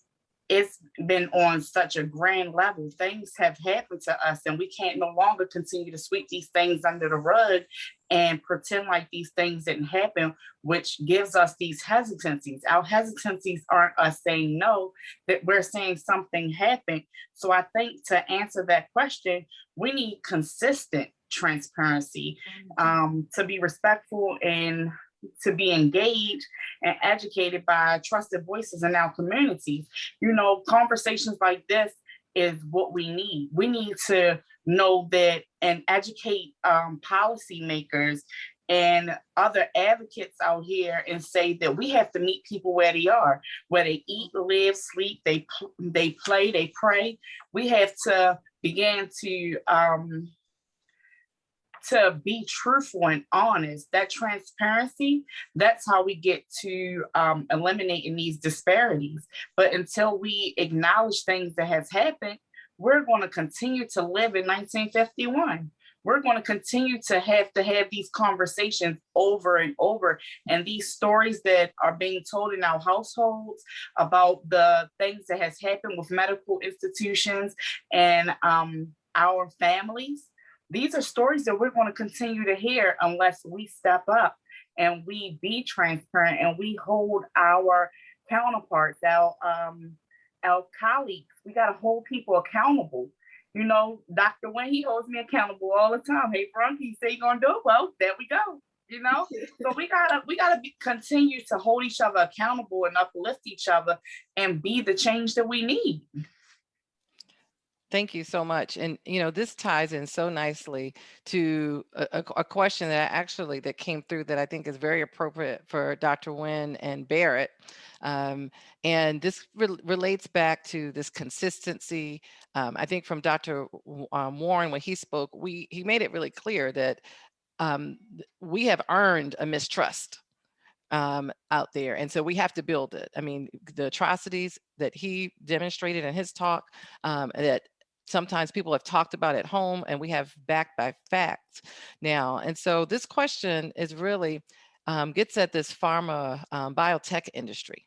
it's been on such a grand level. Things have happened to us and we can't no longer continue to sweep these things under the rug and pretend like these things didn't happen, which gives us these hesitancies. Our hesitancies aren't us saying no, that we're saying something happened. So I think to answer that question, we need consistent transparency, to be respectful and to be engaged and educated by trusted voices in our communities. You know, conversations like this is what we need. We need to know that and educate policymakers and other advocates out here and say that we have to meet people where they are, where they eat, live, sleep, they play, they pray. We have to begin to be truthful and honest. That transparency, that's how we get to eliminating these disparities. But until we acknowledge things that has happened, we're going to continue to live in 1951. We're going to continue to have these conversations over and over. And these stories that are being told in our households about the things that has happened with medical institutions and our families, these are stories that we're going to continue to hear unless we step up and we be transparent and we hold our counterparts, our colleagues. We got to hold people accountable. You know, Dr. Nguyen, he holds me accountable all the time. Hey, Veronica, you say you're going to do it? Well, there we go. You know, so we gotta continue to hold each other accountable and uplift each other and be the change that we need. Thank you so much. And, you know, this ties in so nicely to a question that came through that I think is very appropriate for Dr. Nguyen and Barrett. And this relates back to this consistency. I think from Dr. Warren, when he spoke, he made it really clear that we have earned a mistrust out there. And so we have to build it. I mean, the atrocities that he demonstrated in his talk, that sometimes people have talked about at home and we have backed by facts now. And so this question is really, gets at this pharma biotech industry.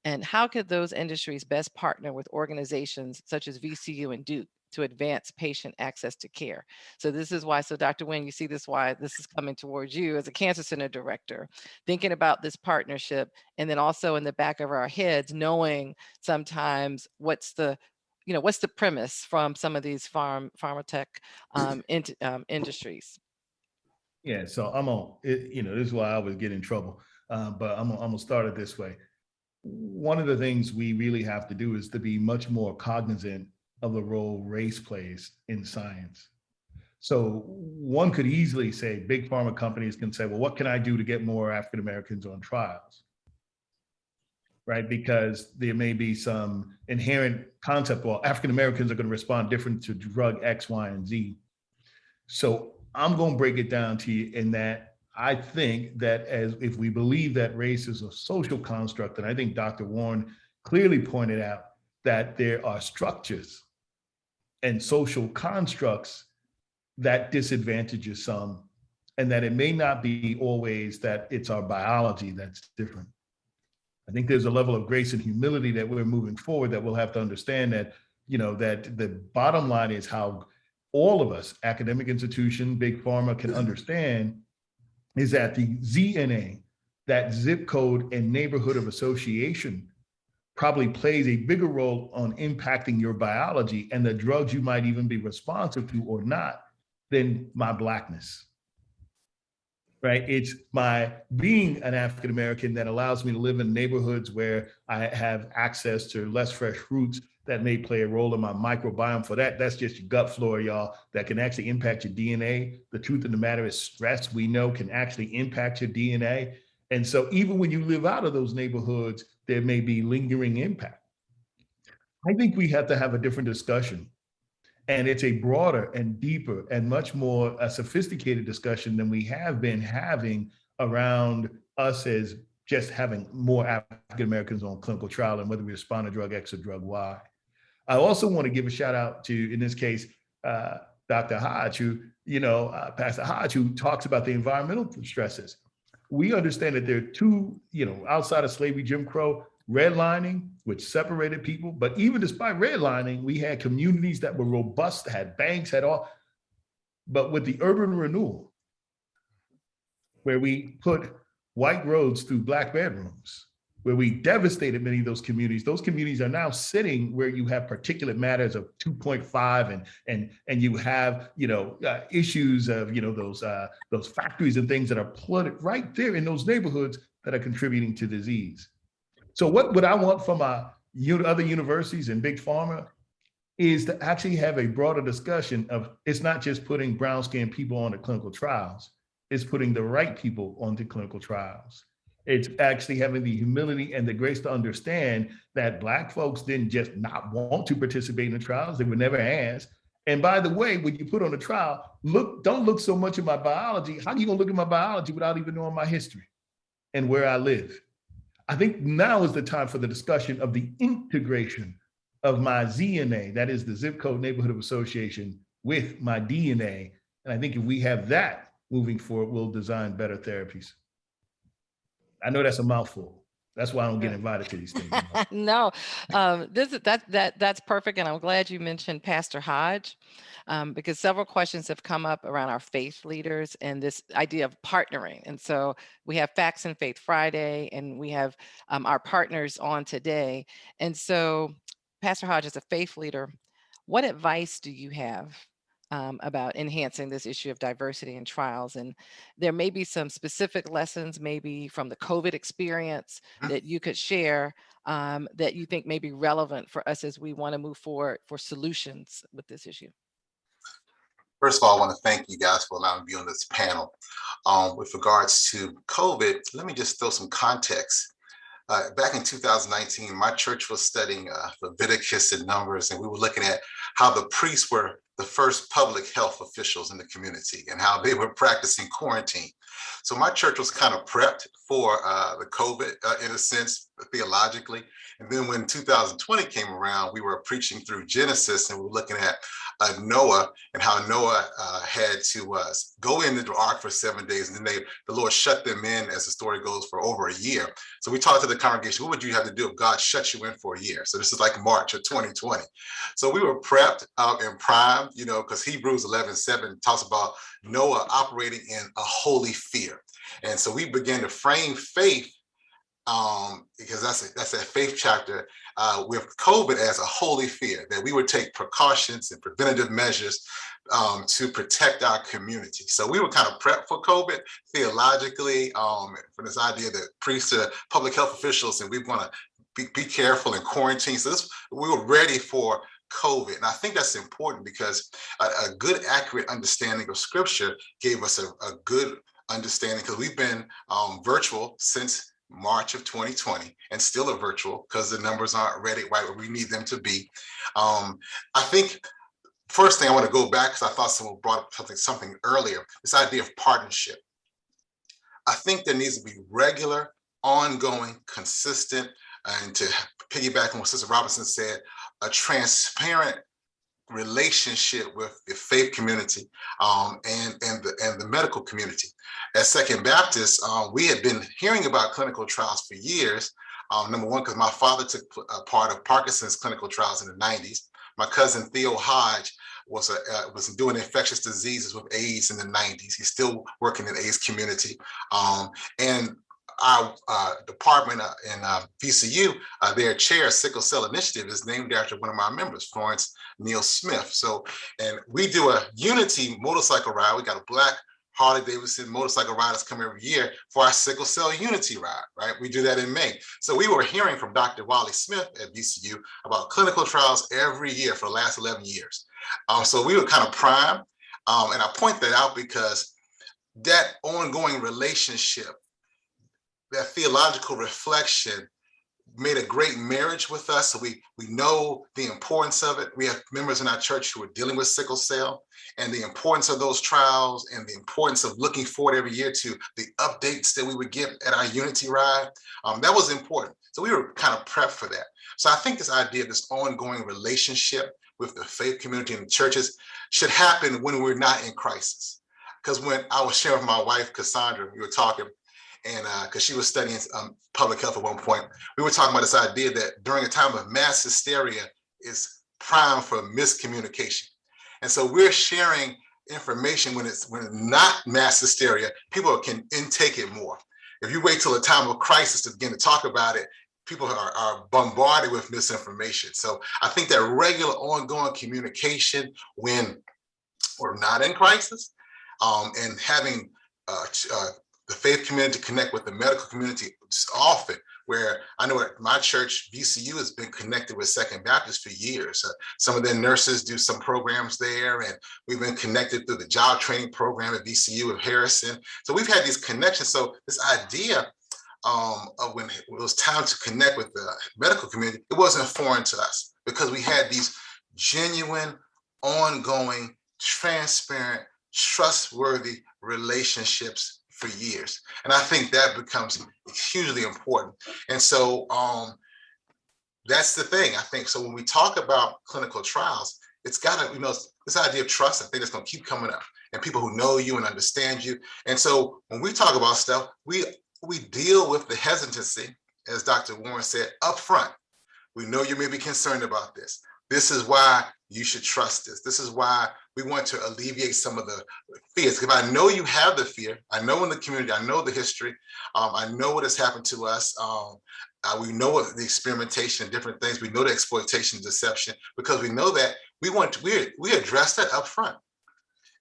And how could those industries best partner with organizations such as VCU and Duke to advance patient access to care? So this is why, so Dr. Nguyen, you see this, why this is coming towards you as a cancer center director, thinking about this partnership, and then also in the back of our heads, knowing sometimes what's the premise from some of these pharma tech industries. Yeah, so I'm on, this is why I always get in trouble, but I'm gonna start it this way. One of the things we really have to do is to be much more cognizant of the role race plays in science. So one could easily say, big pharma companies can say, well, what can I do to get more African Americans on trials? Right, because there may be some inherent concept, well, African Americans are going to respond different to drug X, Y, and Z. So I'm going to break it down to you in that I think that if we believe that race is a social construct, and I think Dr. Warren clearly pointed out that there are structures and social constructs that disadvantages some, and that it may not be always that it's our biology that's different. I think there's a level of grace and humility that we're moving forward that we'll have to understand that, that the bottom line is how all of us, academic institution, big pharma, can understand is that the ZNA, that zip code and neighborhood of association, probably plays a bigger role on impacting your biology and the drugs you might even be responsive to or not than my Blackness. Right? It's my being an African American that allows me to live in neighborhoods where I have access to less fresh fruits that may play a role in my microbiome. For that's just your gut flora, y'all, that can actually impact your DNA. The truth of the matter is stress, we know, can actually impact your DNA. And so even when you live out of those neighborhoods, there may be lingering impact. I think we have to have a different discussion. And it's a broader and deeper and much more sophisticated discussion than we have been having around us as just having more African Americans on clinical trial and whether we respond to drug X or drug Y. I also want to give a shout out to, in this case, Dr. Hodge, who, Pastor Hodge, who talks about the environmental stresses. We understand that there are two, outside of slavery, Jim Crow, redlining, which separated people. But even despite redlining, we had communities that were robust, had banks, had all. But with the urban renewal, where we put white roads through Black bedrooms, where we devastated many of those communities are now sitting where you have particulate matters of 2.5 and you have, issues of, those factories and things that are flooded right there in those neighborhoods that are contributing to disease. So what I want from other universities and big pharma is to actually have a broader discussion of, it's not just putting brown-skinned people onto clinical trials, it's putting the right people onto clinical trials. It's actually having the humility and the grace to understand that Black folks didn't just not want to participate in the trials, they were never asked. And by the way, when you put on a trial, don't look so much at my biology. How are you gonna look at my biology without even knowing my history and where I live? I think now is the time for the discussion of the integration of my ZNA, that is the zip code neighborhood of association, with my DNA. And I think if we have that moving forward, we'll design better therapies. I know that's a mouthful. That's why I don't get invited to these things. No, that's perfect. And I'm glad you mentioned Pastor Hodge, because several questions have come up around our faith leaders and this idea of partnering. And so we have Facts and Faith Friday, and we have our partners on today. And so Pastor Hodge, as a faith leader, what advice do you have about enhancing this issue of diversity in trials? And there may be some specific lessons, maybe from the COVID experience, that you could share that you think may be relevant for us as we want to move forward for solutions with this issue. First of all, I want to thank you guys for allowing me to be on this panel. With regards to COVID, let me just throw some context. Back in 2019, my church was studying Leviticus and Numbers, and we were looking at how the priests were the first public health officials in the community and how they were practicing quarantine. So my church was kind of prepped for the COVID in a sense, theologically. And then when 2020 came around, we were preaching through Genesis and we were looking at Noah and how Noah had to go into the ark for 7 days. And then the Lord shut them in, as the story goes, for over a year. So we talked to the congregation, what would you have to do if God shut you in for a year? So this is like March of 2020. So we were prepped and primed, you know, because Hebrews 11:7 talks about Noah operating in a holy fear. And so we began to frame faith because that's a faith chapter with COVID as a holy fear, that we would take precautions and preventative measures to protect our community. So we were kind of prepped for COVID theologically, for this idea that priests are public health officials and we want to be careful in quarantine. So we were ready for COVID. And I think that's important because a good, accurate understanding of scripture gave us a good understanding, because we've been virtual since March of 2020 and still are virtual because the numbers aren't ready where we need them to be. I think first thing I want to go back, because I thought someone brought up something earlier, this idea of partnership. I think there needs to be regular, ongoing, consistent, and to piggyback on what Sister Robinson said, a transparent relationship with the faith community and the medical community. At Second Baptist, we had been hearing about clinical trials for years. Number one, because my father took part of Parkinson's clinical trials in the 90s. My cousin Theo Hodge was doing infectious diseases with AIDS in the 90s. He's still working in the AIDS community. And our department in VCU, their chair, Sickle Cell Initiative, is named after one of my members, Florence Neal Smith. So, and we do a unity motorcycle ride. We got a black Harley Davidson motorcycle riders come every year for our sickle cell unity ride, right? We do that in May. So we were hearing from Dr. Wally Smith at VCU about clinical trials every year for the last 11 years. So we were kind of primed. And I point that out because that ongoing relationship, that theological reflection made a great marriage with us. So we know the importance of it. We have members in our church who are dealing with sickle cell and the importance of those trials and the importance of looking forward every year to the updates that we would get at our unity ride. That was important. So we were kind of prepped for that. So I think this idea of this ongoing relationship with the faith community and the churches should happen when we're not in crisis. Because when I was sharing with my wife, Cassandra, we were talking, and because she was studying public health at one point, we were talking about this idea that during a time of mass hysteria is prime for miscommunication. And so we're sharing information when it's not mass hysteria, people can intake it more. If you wait till a time of crisis to begin to talk about it, people are bombarded with misinformation. So I think that regular ongoing communication when we're not in crisis and having the faith community connect with the medical community often, where I know at my church, VCU has been connected with Second Baptist for years. Some of their nurses do some programs there, and we've been connected through the job training program at VCU of Harrison. So we've had these connections. So this idea of when it was time to connect with the medical community, it wasn't foreign to us because we had these genuine, ongoing, transparent, trustworthy relationships for years. And I think that becomes hugely important. And so that's the thing, I think. So when we talk about clinical trials, it's got to, this idea of trust, I think it's going to keep coming up, and people who know you and understand you. And so when we talk about stuff, we deal with the hesitancy, as Dr. Warren said, up front. We know you may be concerned about this. This is why you should trust this. This is why we want to alleviate some of the fears. Because I know you have the fear. I know in the community, I know the history. I know what has happened to us. We know what the experimentation and different things. We know the exploitation, deception, because we know that we address that up front.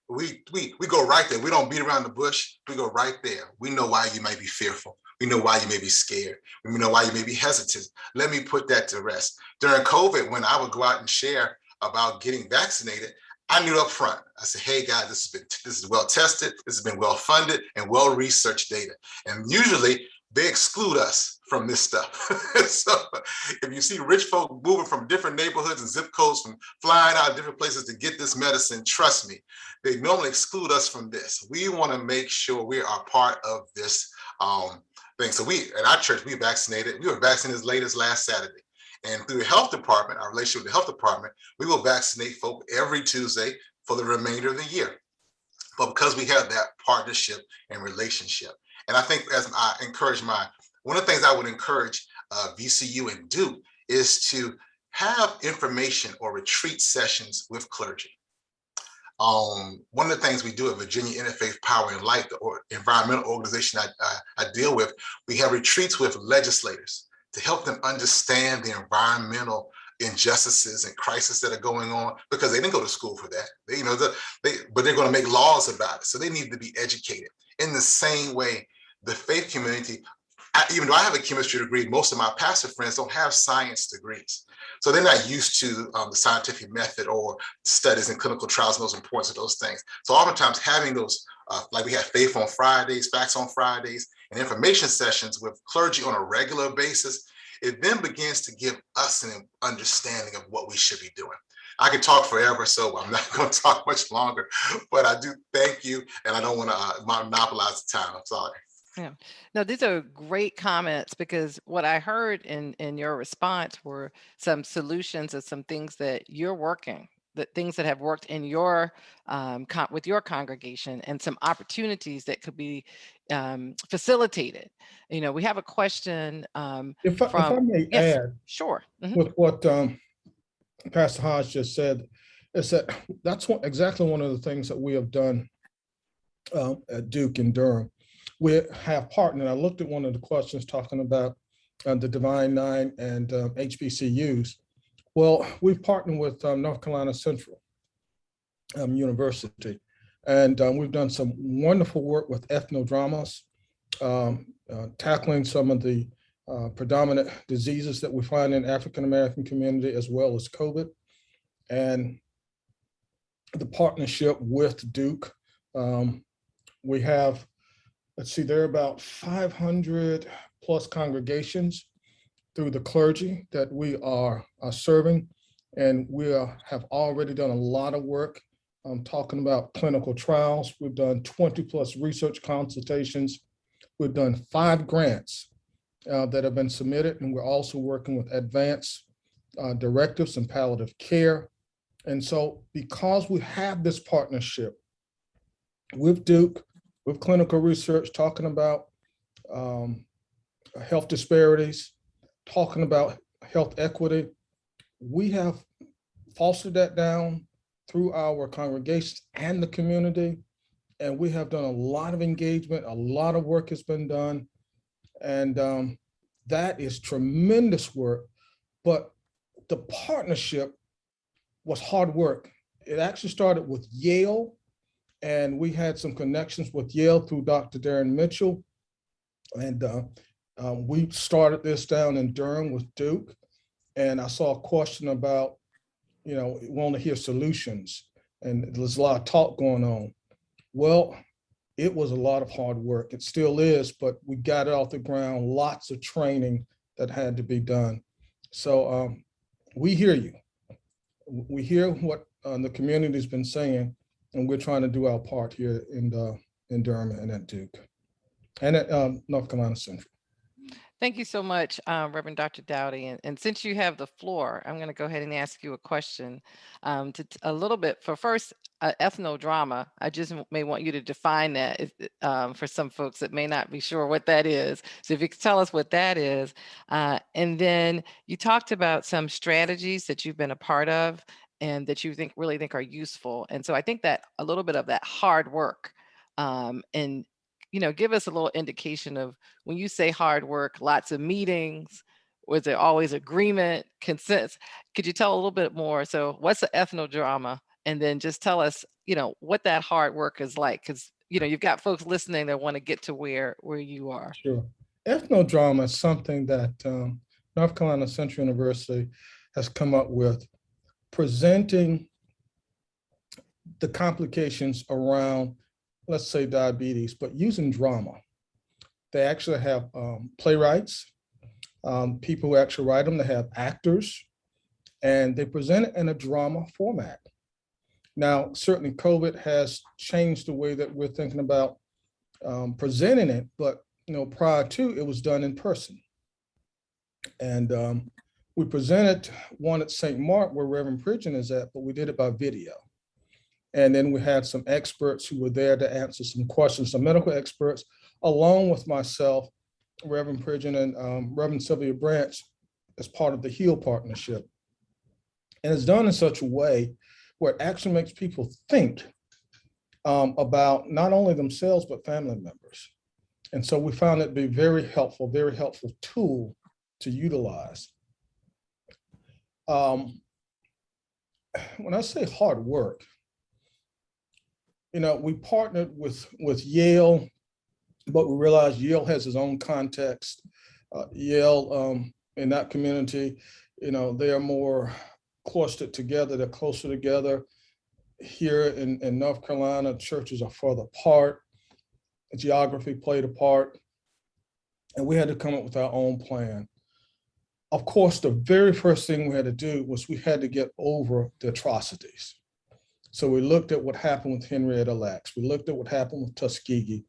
We go right there. We don't beat around the bush. We go right there. We know why you might be fearful. We know why you may be scared. We know why you may be hesitant. Let me put that to rest. During COVID, when I would go out and share about getting vaccinated, I knew up front. I said, hey guys, this is well tested, this has been well funded and well researched data. And usually they exclude us from this stuff. So if you see rich folk moving from different neighborhoods and zip codes, from flying out of different places to get this medicine, trust me, they normally exclude us from this. We want to make sure we are part of this thing. So we, at our church, we were vaccinated as late as last Saturday. And through the health department, our relationship with the health department, we will vaccinate folk every Tuesday for the remainder of the year. But because we have that partnership and relationship, and I think as I encourage one of the things I would encourage VCU and do is to have information or retreat sessions with clergy. One of the things we do at Virginia Interfaith Power and Light, the environmental organization I deal with, we have retreats with legislators to help them understand the environmental injustices and crises that are going on, because they didn't go to school for that. But they're going to make laws about it. So they need to be educated. In the same way, the faith community, even though I have a chemistry degree, most of my pastor friends don't have science degrees. So they're not used to the scientific method or studies and clinical trials and those importance of those things. So oftentimes having those, like we have Faith on Fridays, Facts on Fridays, and information sessions with clergy on a regular basis, it then begins to give us an understanding of what we should be doing. I could talk forever, so I'm not going to talk much longer, but I do thank you, and I don't want to monopolize the time. I'm sorry. Yeah, no, these are great comments, because what I heard in your response were some solutions and some things that you're working, the things that have worked in your with your congregation, and some opportunities that could be facilitated. We have a question if I may add, sure, with what Pastor Hodge just said, is that that's exactly one of the things that we have done at Duke and Durham. We have partnered. I looked at one of the questions talking about the Divine Nine and HBCUs. Well, we've partnered with North Carolina Central University, and we've done some wonderful work with ethnodramas, tackling some of the predominant diseases that we find in African-American community, as well as COVID. And the partnership with Duke, we have, let's see, there are about 500 plus congregations through the clergy that we are serving. And we have already done a lot of work talking about clinical trials. We've done 20 plus research consultations. We've done 5 grants that have been submitted. And we're also working with advanced directives and palliative care. And so because we have this partnership with Duke, with clinical research, talking about health disparities, talking about health equity, we have fostered that down through our congregations and the community. And we have done a lot of engagement, a lot of work has been done. And that is tremendous work. But the partnership was hard work. It actually started with Yale, and we had some connections with Yale through Dr. Darren Mitchell. And we started this down in Durham with Duke. And I saw a question about, we want to hear solutions. And there's a lot of talk going on. Well, it was a lot of hard work. It still is, but we got it off the ground, lots of training that had to be done. So we hear you. We hear what the community's been saying, and we're trying to do our part here in Durham and at Duke and at North Carolina Central. Thank you so much, Reverend Dr. Dowdy. And since you have the floor, I'm going to go ahead and ask you a question a little bit. For first, ethnodrama, I just may want you to define that for some folks that may not be sure what that is. So if you could tell us what that is. And then you talked about some strategies that you've been a part of and that you really think are useful. And so I think that a little bit of that hard work and give us a little indication of when you say hard work, lots of meetings, was there always agreement, consent? Could you tell a little bit more? So what's the ethnodrama? And then just tell us, what that hard work is like, because, you've got folks listening that want to get to where you are. Sure. Ethnodrama is something that North Carolina Central University has come up with, presenting the complications around, let's say, diabetes, but using drama. They actually have playwrights, people who actually write them. They have actors, and they present it in a drama format. Now, certainly COVID has changed the way that we're thinking about presenting it, but prior to, it was done in person. And we presented one at St. Mark where Reverend Pridgeon is at, but we did it by video. And then we had some experts who were there to answer some questions, some medical experts, along with myself, Reverend Pridgeon, and Reverend Sylvia Branch as part of the HEAL partnership. And it's done in such a way where it actually makes people think about not only themselves, but family members. And so we found it to be very helpful tool to utilize. When I say hard work, we partnered with Yale, but we realized Yale has its own context. Yale in that community, they are more clustered together, they're closer together. Here in North Carolina, churches are further apart. Geography played a part, and we had to come up with our own plan. Of course, the very first thing we had to do was we had to get over the atrocities. So we looked at what happened with Henrietta Lacks. We looked at what happened with Tuskegee.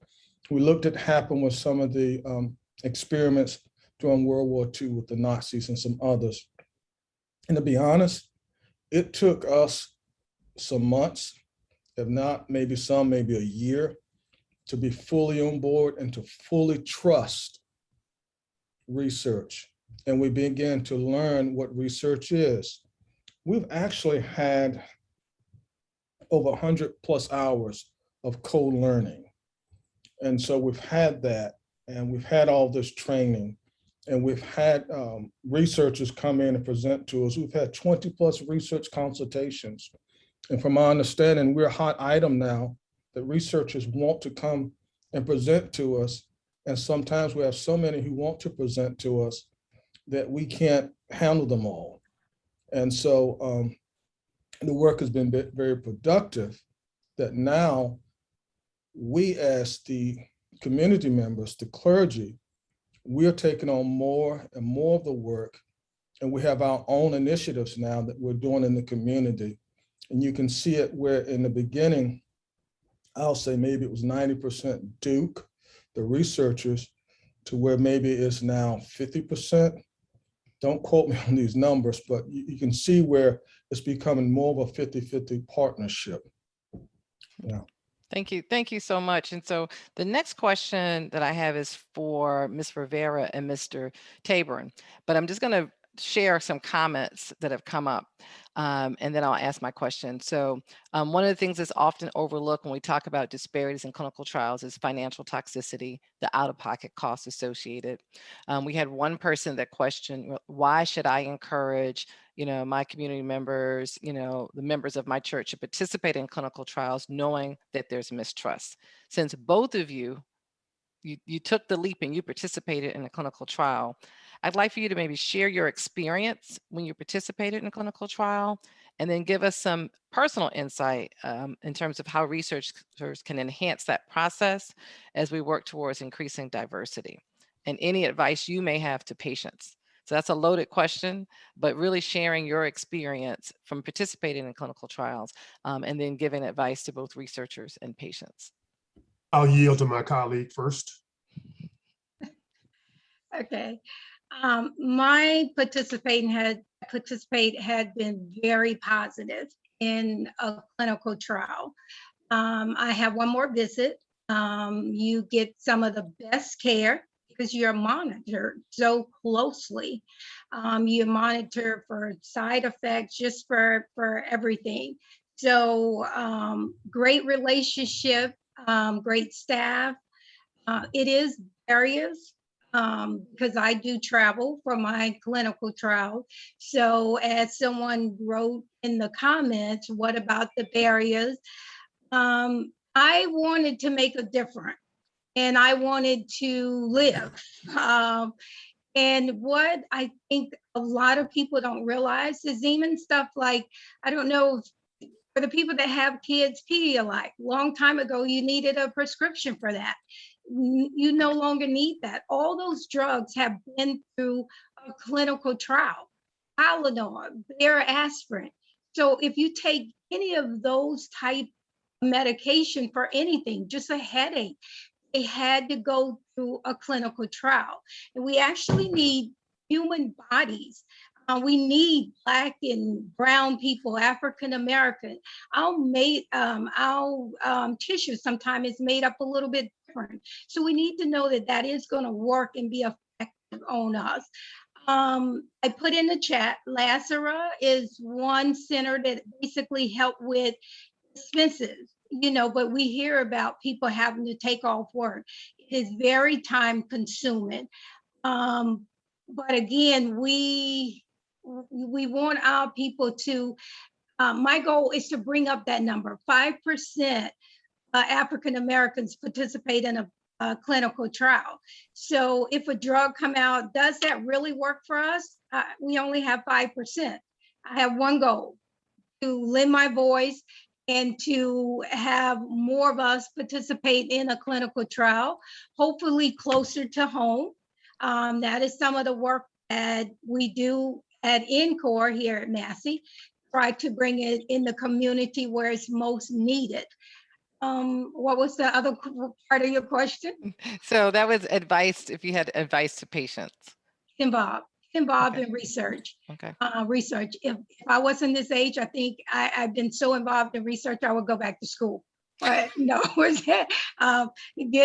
We looked at what happened with some of the experiments during World War II with the Nazis and some others. And to be honest, it took us some months, if not maybe a year, to be fully on board and to fully trust research. And we began to learn what research is. We've actually had over 100+ hours of co-learning. And so we've had that, and we've had all this training, and we've had researchers come in and present to us. We've had 20+ research consultations. And from my understanding, we're a hot item now that researchers want to come and present to us. And sometimes we have so many who want to present to us that we can't handle them all. And so the work has been very productive, that now we as the community members, the clergy, we're taking on more and more of the work, and we have our own initiatives now that we're doing in the community. And you can see it where in the beginning, I'll say maybe it was 90% Duke, the researchers, to where maybe it's now 50%. Don't quote me on these numbers, but you can see where it's becoming more of a 50-50 partnership. Yeah. Thank you. Thank you so much. And so the next question that I have is for Ms. Rivera and Mr. Tabor, but I'm just going to share some comments that have come up, and then I'll ask my question. So one of the things that's often overlooked when we talk about disparities in clinical trials is financial toxicity, the out-of-pocket costs associated. We had one person that questioned, why should I encourage my community members, the members of my church to participate in clinical trials knowing that there's mistrust? Since both of you took the leap and you participated in a clinical trial, I'd like for you to maybe share your experience when you participated in a clinical trial, and then give us some personal insight in terms of how researchers can enhance that process as we work towards increasing diversity, and any advice you may have to patients. So that's a loaded question, but really sharing your experience from participating in clinical trials, and then giving advice to both researchers and patients. I'll yield to my colleague first. Okay. My participate had been very positive in a clinical trial. I have one more visit. You get some of the best care because you're monitored so closely. You monitor for side effects, just for everything. So great relationship, great staff. It is various. Because I do travel for my clinical trial. So as someone wrote in the comments, what about the barriers? I wanted to make a difference, and I wanted to live. And what I think a lot of people don't realize is even stuff like, I don't know, for the people that have kids, Pedialyte, long time ago, you needed a prescription for that. You no longer need that. All those drugs have been through a clinical trial. Tylenol, Bayer aspirin. So if you take any of those type of medication for anything, just a headache, they had to go through a clinical trial. And we actually need human bodies. We need Black and brown people, African American. Our tissue sometimes is made up a little bit different. So we need to know that that is going to work and be effective on us. I put in the chat, Lazara is one center that basically help with expenses, but we hear about people having to take off work. It is very time consuming. But again, we want our people to, my goal is to bring up that number. 5% African Americans participate in a clinical trial. So if a drug come out, does that really work for us? We only have 5%. I have one goal, to lend my voice and to have more of us participate in a clinical trial, hopefully closer to home. That is some of the work that we do at NCORE here at Massey, try to bring it in the community where it's most needed. What was the other part of your question? So that was advice, if you had advice to patients. Involved Okay. in research. Okay. Research. If I wasn't this age, I think I've been so involved in research, I would go back to school. But no, get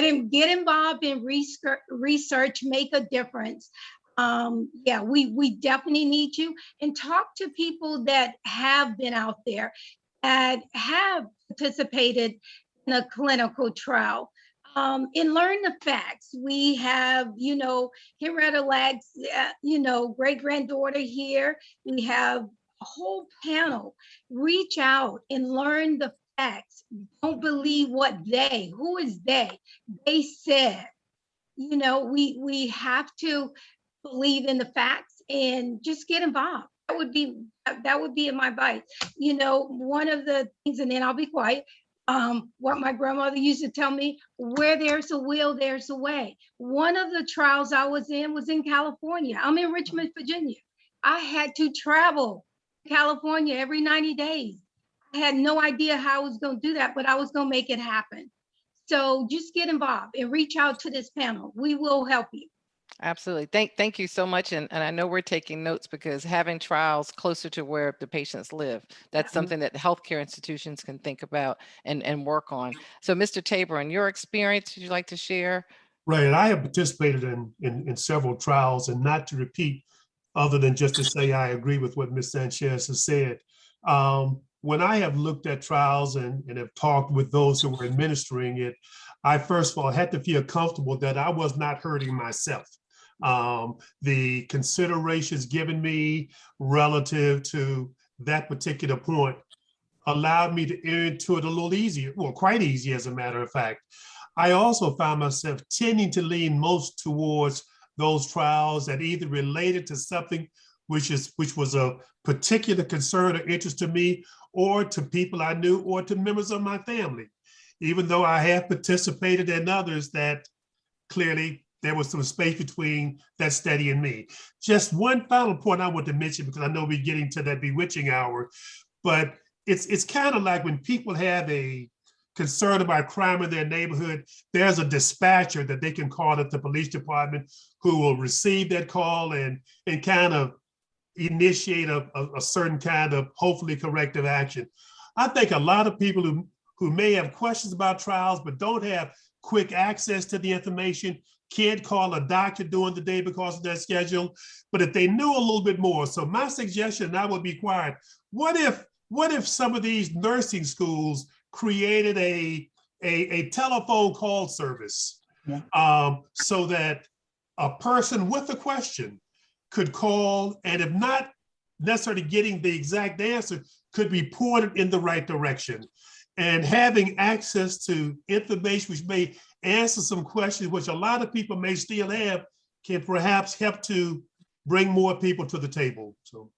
involved in research, make a difference. Yeah, we definitely need you, and talk to people that have been out there, that have participated in a clinical trial, and learn the facts. We have, Henrietta Lag's, great-granddaughter here. We have a whole panel. Reach out and learn the facts. Don't believe what who is they said. We have to believe in the facts and just get involved. That would be my advice. One of the things, and then I'll be quiet, what my grandmother used to tell me, where there's a will, there's a way. One of the trials I was in California. I'm in Richmond, Virginia. I had to travel to California every 90 days. I had no idea how I was going to do that, but I was going to make it happen. So just get involved and reach out to this panel. We will help you. Absolutely. Thank you so much. And I know we're taking notes, because having trials closer to where the patients live, that's something that healthcare institutions can think about and work on. So Mr. Tabor, in your experience, would you like to share? Right, and I have participated in several trials, and not to repeat, other than just to say I agree with what Ms. Sanchez has said. When I have looked at trials and have talked with those who were administering it, I first of all had to feel comfortable that I was not hurting myself. The considerations given me relative to that particular point allowed me to enter into it a little easier, well, quite easy as a matter of fact. I also found myself tending to lean most towards those trials that either related to something which was a particular concern or interest to me, or to people I knew, or to members of my family. Even though I have participated in others that clearly there was some space between that study and me. Just one final point I want to mention, because I know we're getting to that bewitching hour, but it's kind of like when people have a concern about crime in their neighborhood, there's a dispatcher that they can call at the police department who will receive that call and kind of initiate a certain kind of hopefully corrective action. I think a lot of people who may have questions about trials but don't have quick access to the information, can't call a doctor during the day because of their schedule, but if they knew a little bit more. So my suggestion, and I would be quiet, what if some of these nursing schools created a telephone call service, so that a person with a question could call, and if not necessarily getting the exact answer, could be pointed in the right direction. And having access to information which may answer some questions which a lot of people may still have can perhaps help to bring more people to the table. So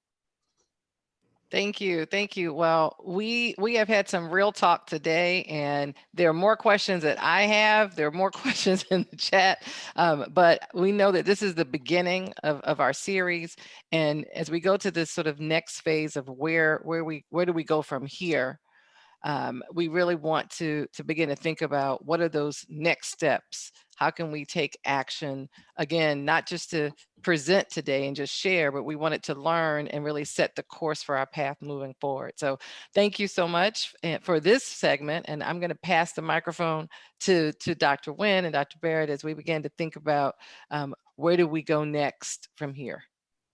Thank you. Thank you. Well, we have had some real talk today, and there are more questions that I have. There are more questions in the chat, but we know that this is the beginning of our series. And as we go to this sort of next phase of where do we go from here, we really want to begin to think about what are those next steps? How can we take action? Again, not just to present today and just share, but we wanted to learn and really set the course for our path moving forward. So thank you so much for this segment. And I'm going to pass the microphone to Dr. Nguyen and Dr. Barrett as we begin to think about where do we go next from here.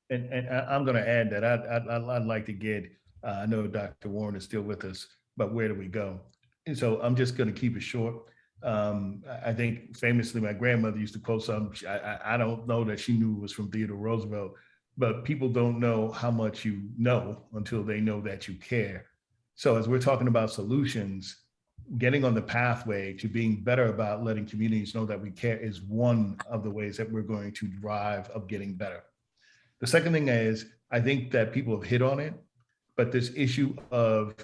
And I'm going to add that I'd like to get, I know Dr. Warren is still with us, but where do we go? And so I'm just going to keep it short. I think famously, my grandmother used to quote something. I don't know that she knew it was from Theodore Roosevelt, but people don't know how much you know until they know that you care. So as we're talking about solutions, getting on the pathway to being better about letting communities know that we care is one of the ways that we're going to drive of getting better. The second thing is, I think that people have hit on it, but this issue of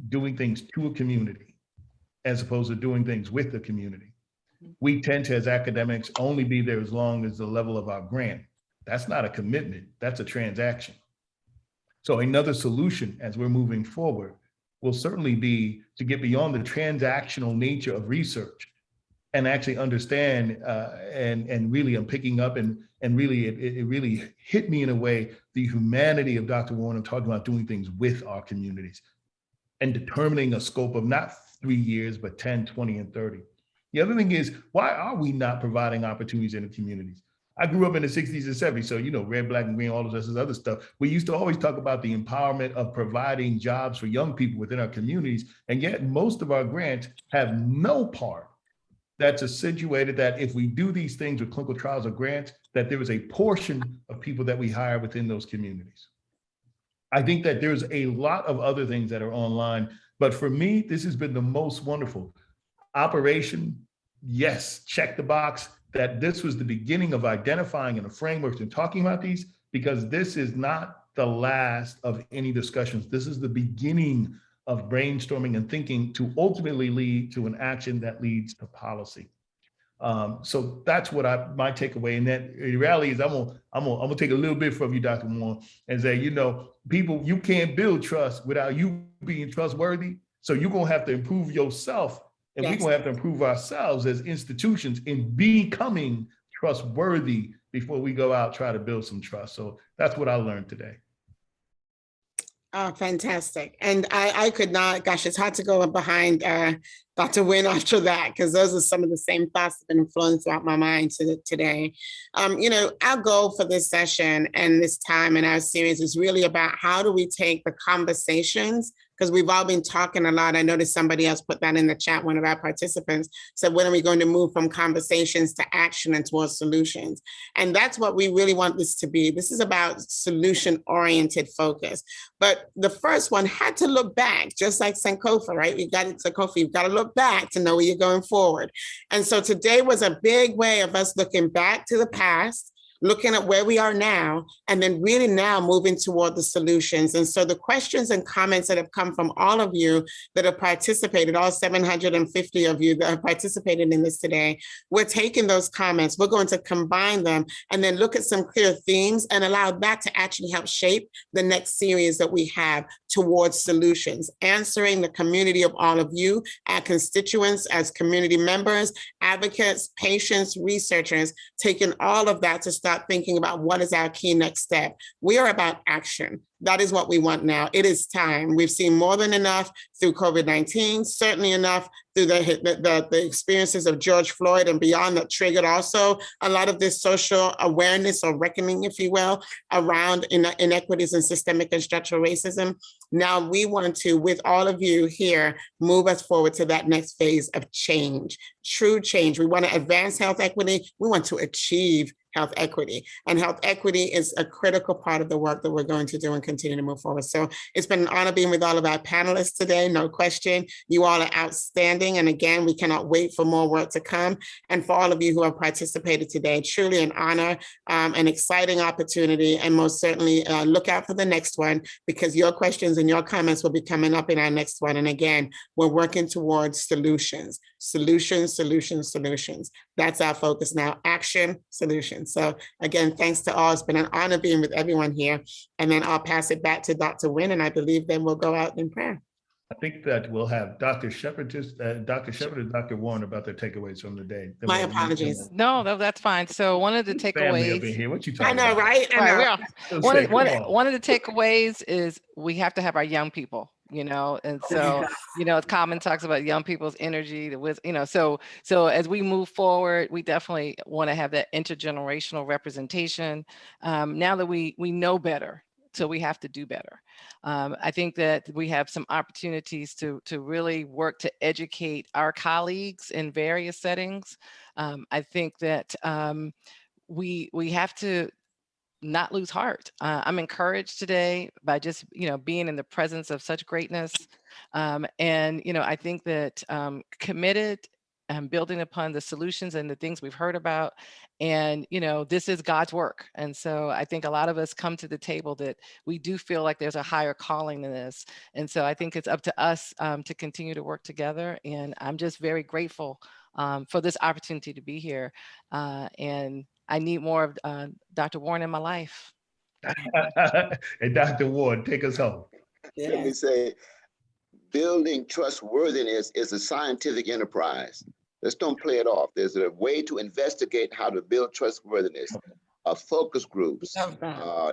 doing things to a community as opposed to doing things with the community. We tend to, as academics, only be there as long as the level of our grant. That's not a commitment, that's a transaction. So another solution as we're moving forward will certainly be to get beyond the transactional nature of research and actually understand, and really I'm picking up and really, it really hit me in a way, the humanity of Dr. Warren talking about doing things with our communities and determining a scope of not 3 years, but 10, 20, and 30. The other thing is, why are we not providing opportunities in the communities? I grew up in the 60s and 70s, so red, black, and green, all of this other stuff. We used to always talk about the empowerment of providing jobs for young people within our communities, and yet most of our grants have no part that's accentuated that if we do these things with clinical trials or grants, that there is a portion of people that we hire within those communities. I think that there's a lot of other things that are online, but for me, this has been the most wonderful. Operation, yes, check the box that this was the beginning of identifying and the frameworks and talking about these, because this is not the last of any discussions. This is the beginning of brainstorming and thinking to ultimately lead to an action that leads to policy. So that's what my takeaway. And that the reality is, I'm gonna take a little bit from you, Dr. Warren, and say, people, you can't build trust without you being trustworthy. So you're gonna have to improve yourself, and we're gonna have to improve ourselves as institutions in becoming trustworthy before we go out try to build some trust. So that's what I learned today. Oh, fantastic. And I could not, gosh, it's hard to go behind Dr. Nguyen after that, because those are some of the same thoughts that have been flowing throughout my mind today. Our goal for this session and this time in our series is really about how do we take the conversations, because we've all been talking a lot. I noticed somebody else put that in the chat, one of our participants said, when are we going to move from conversations to action and towards solutions? And that's what we really want this to be. This is about solution-oriented focus. But the first one had to look back, just like Sankofa, right? You've got to look back to know where you're going forward. And so today was a big way of us looking back to the past, looking at where we are now, and then really now moving toward the solutions. And so the questions and comments that have come from all of you that have participated, all 750 of you that have participated in this today, we're taking those comments, we're going to combine them and then look at some clear themes and allow that to actually help shape the next series that we have towards solutions, answering the community of all of you, our constituents as community members, advocates, patients, researchers, taking all of that to start thinking about what is our key next step. We are about action. That is what we want now. It is time. We've seen more than enough through COVID-19, certainly enough through the experiences of George Floyd and beyond that triggered also a lot of this social awareness or reckoning, if you will, around inequities and systemic and structural racism. Now we want to, with all of you here, move us forward to that next phase of change, true change. We want to advance health equity. We want to achieve health equity. And health equity is a critical part of the work that we're going to do and continue to move forward. So it's been an honor being with all of our panelists today, no question. You all are outstanding. And again, we cannot wait for more work to come. And for all of you who have participated today, truly an honor, an exciting opportunity, and most certainly look out for the next one, because your questions and your comments will be coming up in our next one. And again, we're working towards solutions. That's our focus now, action, solutions. So again, thanks to all. It's been an honor being with everyone here. And then I'll pass it back to Dr. Nguyen, and I believe then we'll go out in prayer. I think that we'll have Dr. Shepherd, Dr. Shepherd and Dr. Warren about their takeaways from the day. My apologies. No, that's fine. So one of the takeaways. Up in here. What you talking I know, about? right? I know. One of the takeaways is we have to have our young people, and so, Common talks about young people's energy, so as we move forward, we definitely want to have that intergenerational representation. Now that we know better, so we have to do better. I think that we have some opportunities to really work to educate our colleagues in various settings. I think that we have to not lose heart. I'm encouraged today by just, being in the presence of such greatness. And, I think that committed and building upon the solutions and the things we've heard about. And, this is God's work. And so I think a lot of us come to the table that we do feel like there's a higher calling than this. And so I think it's up to us to continue to work together. And I'm just very grateful for this opportunity to be here. And I need more of Dr. Warren in my life. And Dr. Warren, take us home. Let me say, building trustworthiness is a scientific enterprise. Let's don't play it off. There's a way to investigate how to build trustworthiness, focus groups,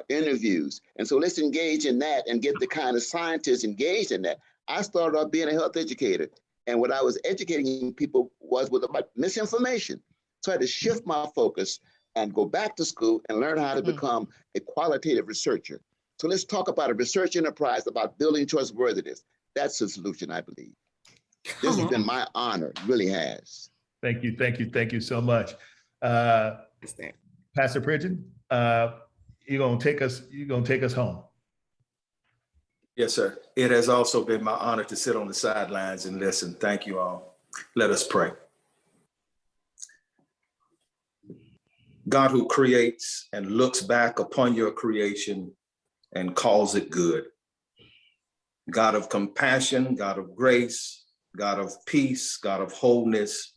interviews. And so let's engage in that and get the kind of scientists engaged in that. I started off being a health educator, and what I was educating people was with about misinformation. So I had to shift my focus and go back to school and learn how to become a qualitative researcher. So let's talk about a research enterprise about building trustworthiness. That's the solution, I believe. This has been my honor, it really has. Thank you so much. Pastor Pridgen, you're gonna take us home. Yes, sir. It has also been my honor to sit on the sidelines and listen. Thank you all. Let us pray. God, who creates and looks back upon your creation and calls it good. God of compassion, God of grace, God of peace, God of wholeness,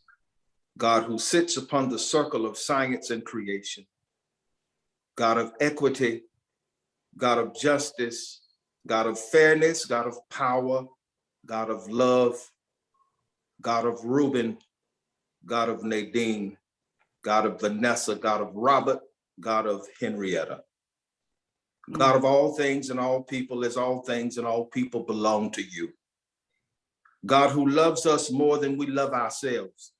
God who sits upon the circle of science and creation, God of equity, God of justice, God of fairness, God of power, God of love, God of Reuben, God of Nadine, God of Vanessa, God of Robert, God of Henrietta. God of all things and all people, as all things and all people belong to you. God who loves us more than we love ourselves.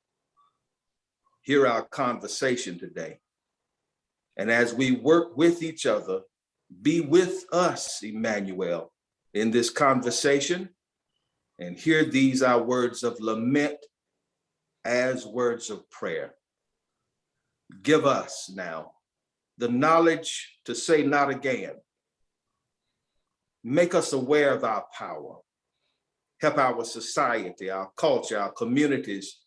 Hear our conversation today. And as we work with each other, be with us, Emmanuel, in this conversation, and hear these our words of lament as words of prayer. Give us now the knowledge to say not again. Make us aware of our power. Help our society, our culture, our communities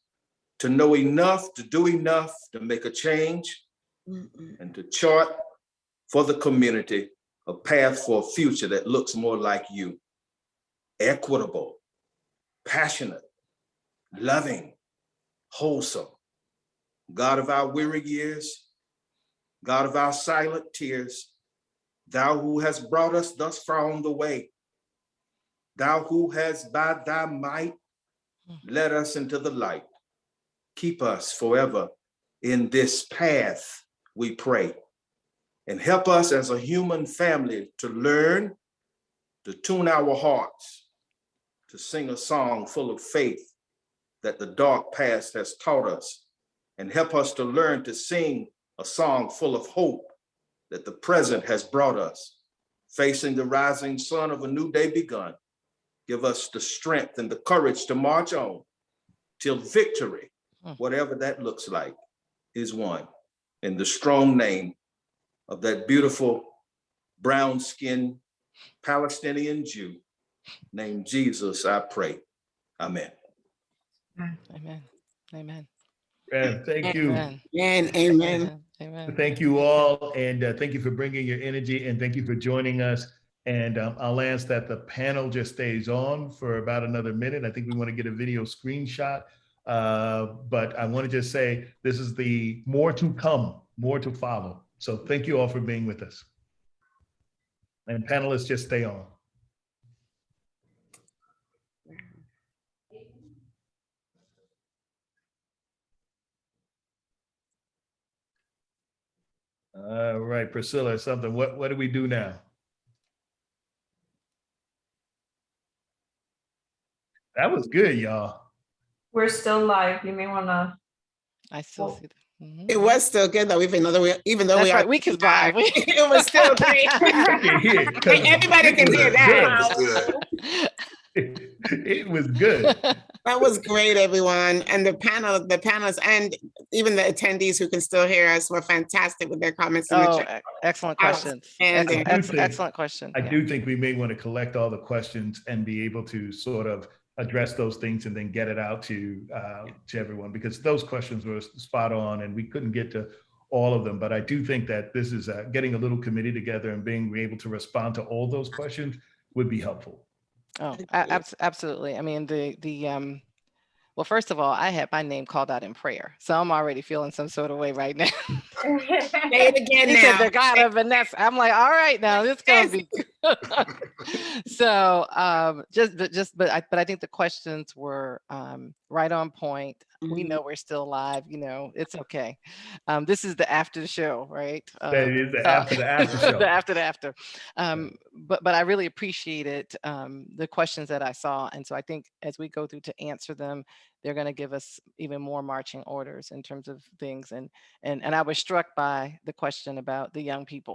to know enough, to do enough, to make a change, and to chart for the community a path for a future that looks more like you. Equitable, passionate, loving, wholesome. God of our weary years, God of our silent tears, thou who has brought us thus far on the way, thou who has by thy might led us into the light. Keep us forever in this path, we pray, and help us as a human family to learn, to tune our hearts, to sing a song full of faith that the dark past has taught us, and help us to learn to sing a song full of hope that the present has brought us, facing the rising sun of a new day begun. Give us the strength and the courage to march on till victory, whatever that looks like, is won. in the strong name of that beautiful brown-skinned Palestinian Jew named Jesus, I pray. Amen. Amen. Amen. Thank you. Amen. And amen. Amen. Thank you all, and thank you for bringing your energy, and thank you for joining us. And I'll ask that the panel just stays on for about another minute. I think we want to get a video screenshot, but I want to just say this is the more to come, more to follow. So thank you all for being with us. And panelists, just stay on. All right, Priscilla, something. What do we do now? That was good, y'all. We're still live. You may want to. I still see that. Mm-hmm. It was still good though, even though That's right. We can live. It was still great. Everybody can hear that. It was good. That was great, everyone. And the panelists, and even the attendees who can still hear us were fantastic with their comments. Excellent questions. Excellent question. I do think we may want to collect all the questions and be able to sort of address those things and then get it out to everyone, because those questions were spot on and we couldn't get to all of them. But I do think that this is getting a little committee together and being able to respond to all those questions would be helpful. Oh, absolutely. I mean, well, first of all, I had my name called out in prayer, so I'm already feeling some sort of way right now. Say it again He now. said the God of Vanessa. I'm like, all right, now this is gonna be good. So, but I think the questions were right on point. We know we're still live. You know, it's okay. This is the after the show, right? That is the after show. The after. But I really appreciated the questions that I saw, and so I think as we go through to answer them, they're going to give us even more marching orders in terms of things. And I was struck by the question about the young people.